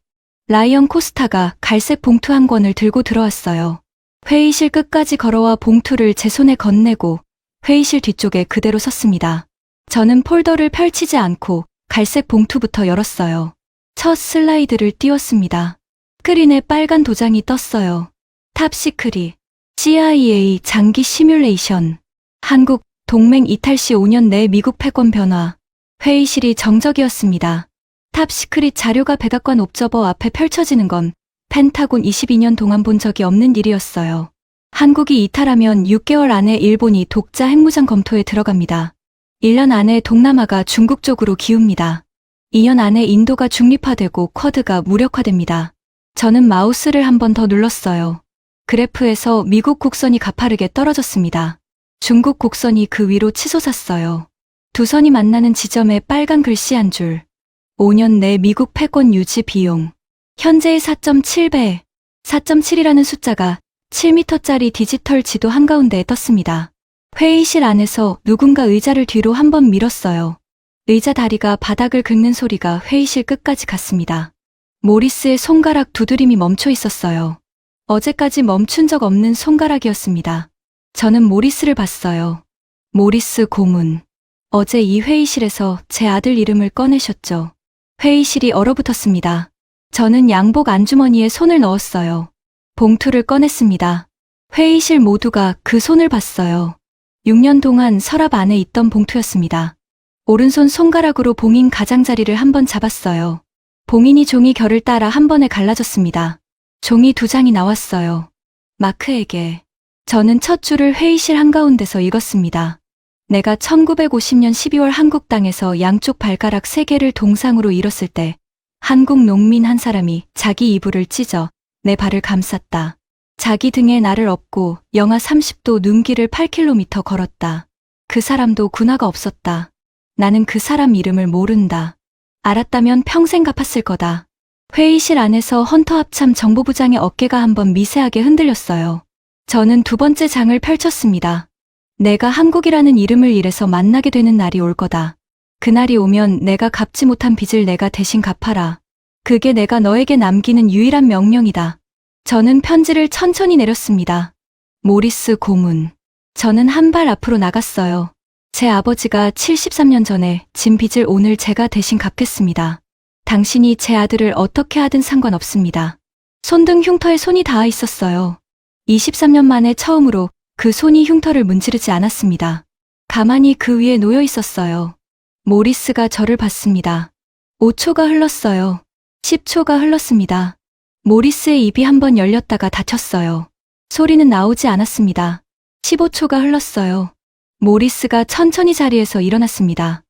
라이언 코스타가 갈색 봉투 한 권을 들고 들어왔어요. 회의실 끝까지 걸어와 봉투를 제 손에 건네고 회의실 뒤쪽에 그대로 섰습니다. 저는 폴더를 펼치지 않고 갈색 봉투부터 열었어요. 첫 슬라이드를 띄웠습니다. 스크린에 빨간 도장이 떴어요. 탑시크릿, CIA 장기 시뮬레이션, 한국 동맹 이탈 시 5년 내 미국 패권 변화. 회의실이 정적이었습니다. 탑시크릿 자료가 백악관 옵저버 앞에 펼쳐지는 건 펜타곤 22년 동안 본 적이 없는 일이었어요. 한국이 이탈하면 6개월 안에 일본이 독자 핵무장 검토에 들어갑니다. 1년 안에 동남아가 중국 쪽으로 기웁니다. 2년 안에 인도가 중립화되고 쿼드가 무력화됩니다. 저는 마우스를 한 번 더 눌렀어요. 그래프에서 미국 곡선이 가파르게 떨어졌습니다. 중국 곡선이 그 위로 치솟았어요. 두 선이 만나는 지점에 빨간 글씨 한 줄. 5년 내 미국 패권 유지 비용. 현재의 4.7배. 4.7이라는 숫자가 7m짜리 디지털 지도 한가운데에 떴습니다. 회의실 안에서 누군가 의자를 뒤로 한 번 밀었어요. 의자 다리가 바닥을 긁는 소리가 회의실 끝까지 갔습니다. 모리스의 손가락 두드림이 멈춰 있었어요. 어제까지 멈춘 적 없는 손가락이었습니다. 저는 모리스를 봤어요. 모리스 고문. 어제 이 회의실에서 제 아들 이름을 꺼내셨죠. 회의실이 얼어붙었습니다. 저는 양복 안주머니에 손을 넣었어요. 봉투를 꺼냈습니다. 회의실 모두가 그 손을 봤어요. 6년 동안 서랍 안에 있던 봉투였습니다. 오른손 손가락으로 봉인 가장자리를 한 번 잡았어요. 봉인이 종이 결을 따라 한 번에 갈라졌습니다. 종이 2장이 나왔어요. 마크에게. 저는 첫 줄을 회의실 한가운데서 읽었습니다. 내가 1950년 12월 한국 땅에서 양쪽 발가락 3개를 동상으로 일었을 때 한국 농민 한 사람이 자기 이불을 찢어 내 발을 감쌌다. 자기 등에 나를 업고 영하 30도 눈길을 8km 걸었다. 그 사람도 군화가 없었다. 나는 그 사람 이름을 모른다. 알았다면 평생 갚았을 거다. 회의실 안에서 헌터 합참 정보부장의 어깨가 한번 미세하게 흔들렸어요. 저는 두 번째 장을 펼쳤습니다. 내가 한국이라는 이름을 잃어서 만나게 되는 날이 올 거다. 그날이 오면 내가 갚지 못한 빚을 내가 대신 갚아라. 그게 내가 너에게 남기는 유일한 명령이다. 저는 편지를 천천히 내렸습니다. 모리스 고문. 저는 한 발 앞으로 나갔어요. 제 아버지가 73년 전에 진 빚을 오늘 제가 대신 갚겠습니다. 당신이 제 아들을 어떻게 하든 상관없습니다. 손등 흉터에 손이 닿아 있었어요. 23년 만에 처음으로 그 손이 흉터를 문지르지 않았습니다. 가만히 그 위에 놓여 있었어요. 모리스가 저를 봤습니다. 5초가 흘렀어요. 10초가 흘렀습니다. 모리스의 입이 한번 열렸다가 닫혔어요. 소리는 나오지 않았습니다. 15초가 흘렀어요. 모리스가 천천히 자리에서 일어났습니다.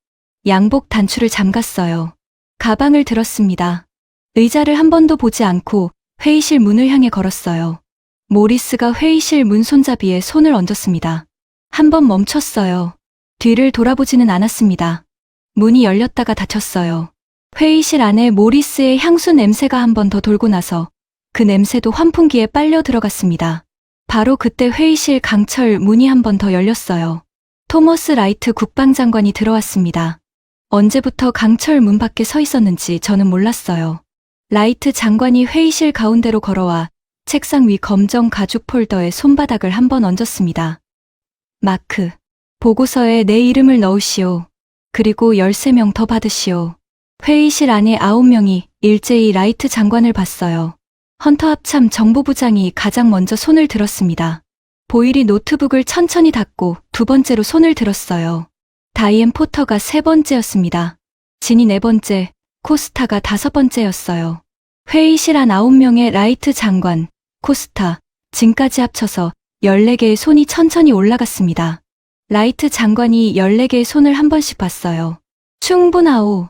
양복 단추를 잠갔어요. 가방을 들었습니다. 의자를 한 번도 보지 않고 회의실 문을 향해 걸었어요. 모리스가 회의실 문 손잡이에 손을 얹었습니다. 한 번 멈췄어요. 뒤를 돌아보지는 않았습니다. 문이 열렸다가 닫혔어요. 회의실 안에 모리스의 향수 냄새가 한 번 더 돌고 나서 그 냄새도 환풍기에 빨려 들어갔습니다. 바로 그때 회의실 강철 문이 한 번 더 열렸어요. 토머스 라이트 국방장관이 들어왔습니다. 언제부터 강철 문 밖에 서 있었는지 저는 몰랐어요. 라이트 장관이 회의실 가운데로 걸어와 책상 위 검정 가죽 폴더에 손바닥을 한 번 얹었습니다. 마크, 보고서에 내 이름을 넣으시오. 그리고 13명 더 받으시오. 회의실 안에 9명이 일제히 라이트 장관을 봤어요. 헌터 합참 정보부장이 가장 먼저 손을 들었습니다. 보일이 노트북을 천천히 닫고 두 번째로 손을 들었어요. 다이앤 포터가 세 번째였습니다. 진이 네 번째, 코스타가 다섯 번째였어요. 회의실 안 9명의 라이트 장관, 코스타, 진까지 합쳐서 14개의 손이 천천히 올라갔습니다. 라이트 장관이 14개의 손을 한 번씩 봤어요. 충분하오.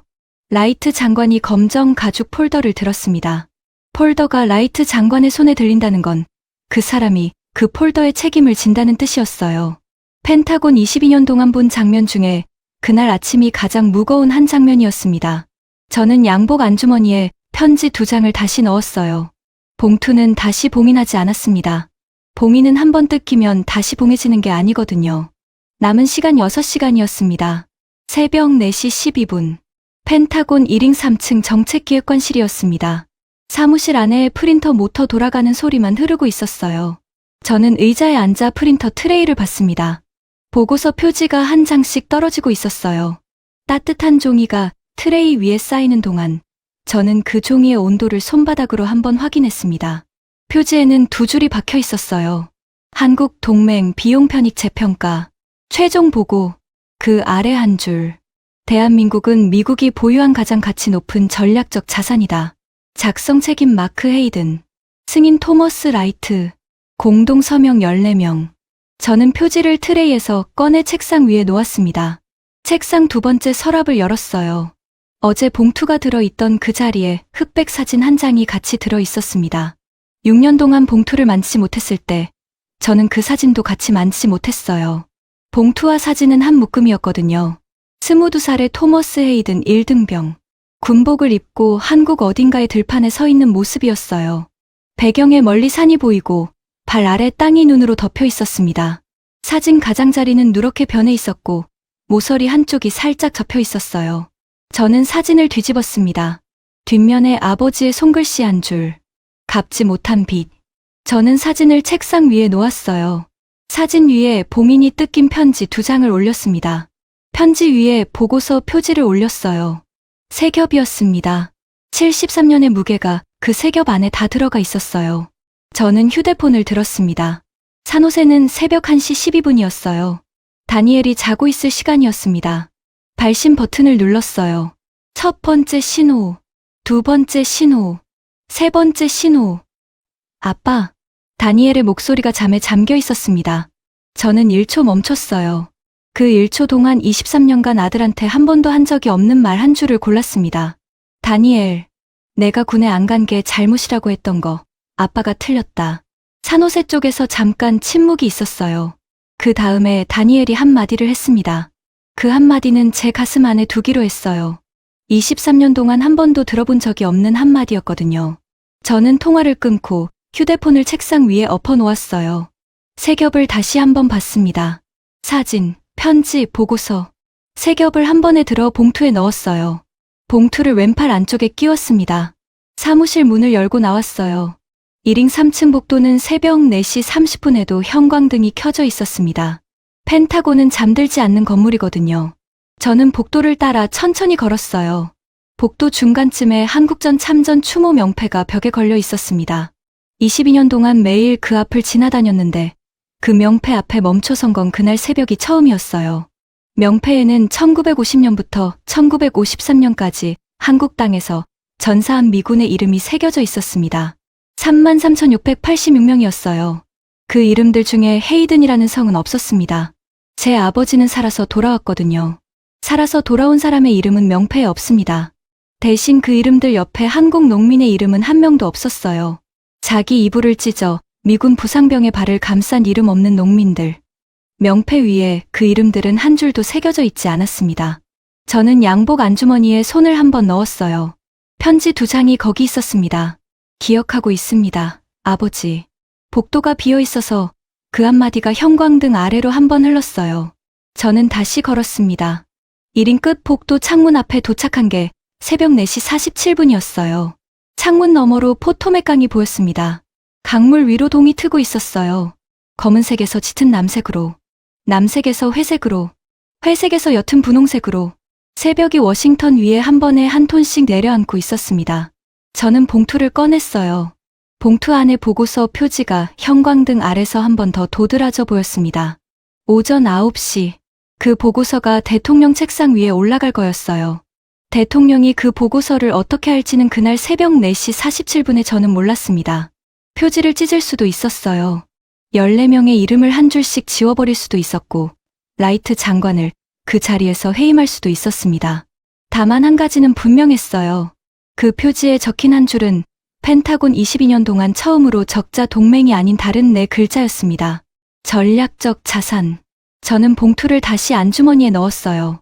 라이트 장관이 검정 가죽 폴더를 들었습니다. 폴더가 라이트 장관의 손에 들린다는 건 그 사람이 그 폴더의 책임을 진다는 뜻이었어요. 펜타곤 22년 동안 본 장면 중에 그날 아침이 가장 무거운 한 장면이었습니다. 저는 양복 안주머니에 편지 2장을 다시 넣었어요. 봉투는 다시 봉인하지 않았습니다. 봉인은 한 번 뜯기면 다시 봉해지는 게 아니거든요. 남은 시간 6시간이었습니다. 새벽 4시 12분. 펜타곤 1인 3층 정책기획관실이었습니다. 사무실 안에 프린터 모터 돌아가는 소리만 흐르고 있었어요. 저는 의자에 앉아 프린터 트레이를 봤습니다. 보고서 표지가 한 장씩 떨어지고 있었어요. 따뜻한 종이가 트레이 위에 쌓이는 동안 저는 그 종이의 온도를 손바닥으로 한번 확인했습니다. 표지에는 2줄이 박혀 있었어요. 한국 동맹 비용 편익 재평가, 최종 보고, 그 아래 한 줄. 대한민국은 미국이 보유한 가장 가치 높은 전략적 자산이다. 작성 책임 마크 헤이든, 승인 토머스 라이트, 공동 서명 14명. 저는 표지를 트레이에서 꺼내 책상 위에 놓았습니다. 책상 2번째 서랍을 열었어요. 어제 봉투가 들어있던 그 자리에 흑백 사진 한 장이 같이 들어 있었습니다. 6년 동안 봉투를 만지지 못했을 때 저는 그 사진도 같이 만지지 못했어요. 봉투와 사진은 한 묶음이었거든요. 22살의 토머스 헤이든 1등병. 군복을 입고 한국 어딘가의 들판에 서 있는 모습이었어요. 배경에 멀리 산이 보이고 발 아래 땅이 눈으로 덮여 있었습니다. 사진 가장자리는 누렇게 변해 있었고 모서리 한쪽이 살짝 접혀 있었어요. 저는 사진을 뒤집었습니다. 뒷면에 아버지의 손글씨 한 줄. 갚지 못한 빚. 저는 사진을 책상 위에 놓았어요. 사진 위에 봉인이 뜯긴 편지 2장을 올렸습니다. 편지 위에 보고서 표지를 올렸어요. 3겹이었습니다. 73년의 무게가 그 3겹 안에 다 들어가 있었어요. 저는 휴대폰을 들었습니다. 산호세는 새벽 1시 12분이었어요. 다니엘이 자고 있을 시간이었습니다. 발신 버튼을 눌렀어요. 첫 번째 신호, 2번째 신호, 3번째 신호. 아빠. 다니엘의 목소리가 잠에 잠겨 있었습니다. 저는 1초 멈췄어요. 그 1초 동안 23년간 아들한테 한 번도 한 적이 없는 말 한 줄을 골랐습니다. 다니엘, 내가 군에 안 간 게 잘못이라고 했던 거, 아빠가 틀렸다. 산호세 쪽에서 잠깐 침묵이 있었어요. 그 다음에 다니엘이 한마디를 했습니다. 그 한마디는 제 가슴 안에 두기로 했어요. 23년 동안 한 번도 들어본 적이 없는 한마디였거든요. 저는 통화를 끊고 휴대폰을 책상 위에 엎어 놓았어요. 3겹을 다시 한번 봤습니다. 사진, 편지, 보고서. 3겹을 한 번에 들어 봉투에 넣었어요. 봉투를 왼팔 안쪽에 끼웠습니다. 사무실 문을 열고 나왔어요. 1인 3층 복도는 새벽 4시 30분에도 형광등이 켜져 있었습니다. 펜타곤은 잠들지 않는 건물이거든요. 저는 복도를 따라 천천히 걸었어요. 복도 중간쯤에 한국전 참전 추모 명패가 벽에 걸려 있었습니다. 22년 동안 매일 그 앞을 지나다녔는데 그 명패 앞에 멈춰선 건 그날 새벽이 처음이었어요. 명패에는 1950년부터 1953년까지 한국 땅에서 전사한 미군의 이름이 새겨져 있었습니다. 33,686명이었어요. 그 이름들 중에 헤이든이라는 성은 없었습니다. 제 아버지는 살아서 돌아왔거든요. 살아서 돌아온 사람의 이름은 명패에 없습니다. 대신 그 이름들 옆에 한국 농민의 이름은 한 명도 없었어요. 자기 이불을 찢어 미군 부상병의 발을 감싼 이름 없는 농민들. 명패 위에 그 이름들은 한 줄도 새겨져 있지 않았습니다. 저는 양복 안주머니에 손을 한번 넣었어요. 편지 2장이 거기 있었습니다. 기억하고 있습니다, 아버지. 복도가 비어 있어서 그 한마디가 형광등 아래로 한번 흘렀어요. 저는 다시 걸었습니다. 1인 끝 복도 창문 앞에 도착한 게 새벽 4시 47분이었어요. 창문 너머로 포토맥 강이 보였습니다. 강물 위로 동이 트고 있었어요. 검은색에서 짙은 남색으로, 남색에서 회색으로, 회색에서 옅은 분홍색으로 새벽이 워싱턴 위에 한 번에 한 톤씩 내려앉고 있었습니다. 저는 봉투를 꺼냈어요. 봉투 안에 보고서 표지가 형광등 아래서 한 번 더 도드라져 보였습니다. 오전 9시. 그 보고서가 대통령 책상 위에 올라갈 거였어요. 대통령이 그 보고서를 어떻게 할지는 그날 새벽 4시 47분에 저는 몰랐습니다. 표지를 찢을 수도 있었어요. 14명의 이름을 한 줄씩 지워버릴 수도 있었고, 라이트 장관을 그 자리에서 해임할 수도 있었습니다. 다만 한 가지는 분명했어요. 그 표지에 적힌 한 줄은 펜타곤 22년 동안 처음으로 적자 동맹이 아닌 다른 네 글자였습니다. 전략적 자산. 저는 봉투를 다시 안주머니에 넣었어요.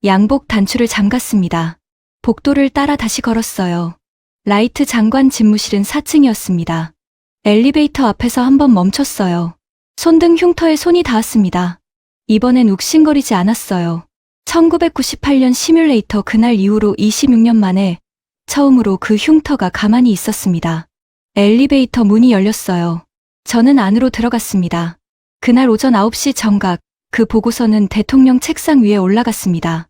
양복 단추를 잠갔습니다. 복도를 따라 다시 걸었어요. 라이트 장관 집무실은 4층이었습니다. 엘리베이터 앞에서 한번 멈췄어요. 손등 흉터에 손이 닿았습니다. 이번엔 욱신거리지 않았어요. 1998년 시뮬레이터 그날 이후로 26년 만에 처음으로 그 흉터가 가만히 있었습니다. 엘리베이터 문이 열렸어요. 저는 안으로 들어갔습니다. 그날 오전 9시 정각, 그 보고서는 대통령 책상 위에 올라갔습니다.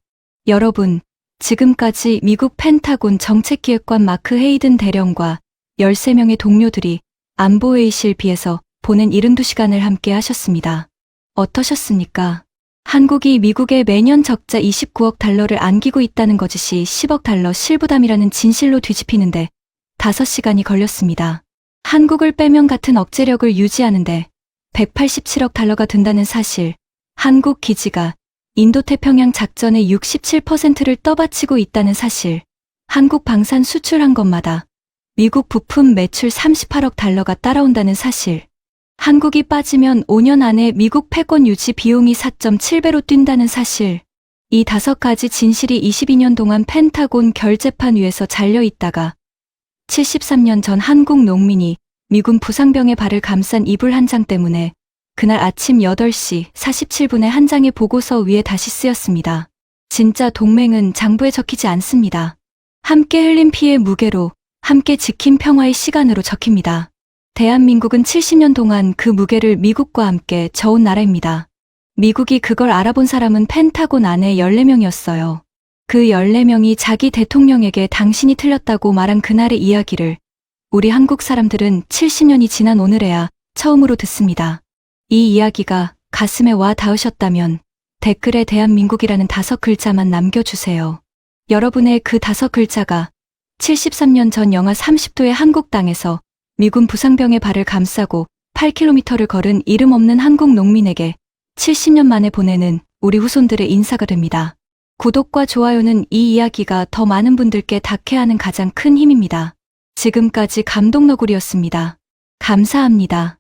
여러분, 지금까지 미국 펜타곤 정책기획관 마크 헤이든 대령과 13명의 동료들이 안보회의실 비에서 보낸 72시간을 함께 하셨습니다. 어떠셨습니까? 한국이 미국에 매년 적자 29억 달러를 안기고 있다는 거짓이 10억 달러 실부담이라는 진실로 뒤집히는데 5시간이 걸렸습니다. 한국을 빼면 같은 억제력을 유지하는데 187억 달러가 든다는 사실, 한국 기지가 인도태평양 작전의 67%를 떠받치고 있다는 사실, 한국 방산 수출한 것마다 미국 부품 매출 38억 달러가 따라온다는 사실, 한국이 빠지면 5년 안에 미국 패권 유지 비용이 4.7배로 뛴다는 사실, 이 5가지 진실이 22년 동안 펜타곤 결재판 위에서 잘려있다가 73년 전 한국 농민이 미군 부상병의 발을 감싼 이불 한 장 때문에 그날 아침 8시 47분에 한 장의 보고서 위에 다시 쓰였습니다. 진짜 동맹은 장부에 적히지 않습니다. 함께 흘린 피의 무게로, 함께 지킨 평화의 시간으로 적힙니다. 대한민국은 70년 동안 그 무게를 미국과 함께 저은 나라입니다. 미국이 그걸 알아본 사람은 펜타곤 안에 14명이었어요. 그 14명이 자기 대통령에게 당신이 틀렸다고 말한 그날의 이야기를 우리 한국 사람들은 70년이 지난 오늘에야 처음으로 듣습니다. 이 이야기가 가슴에 와 닿으셨다면 댓글에 대한민국이라는 5글자만 남겨주세요. 여러분의 그 5글자가 73년 전 영하 30도의 한국 땅에서 미군 부상병의 발을 감싸고 8km를 걸은 이름 없는 한국 농민에게 70년 만에 보내는 우리 후손들의 인사가 됩니다. 구독과 좋아요는 이 이야기가 더 많은 분들께 닿게 하는 가장 큰 힘입니다. 지금까지 감동너구리였습니다. 감사합니다.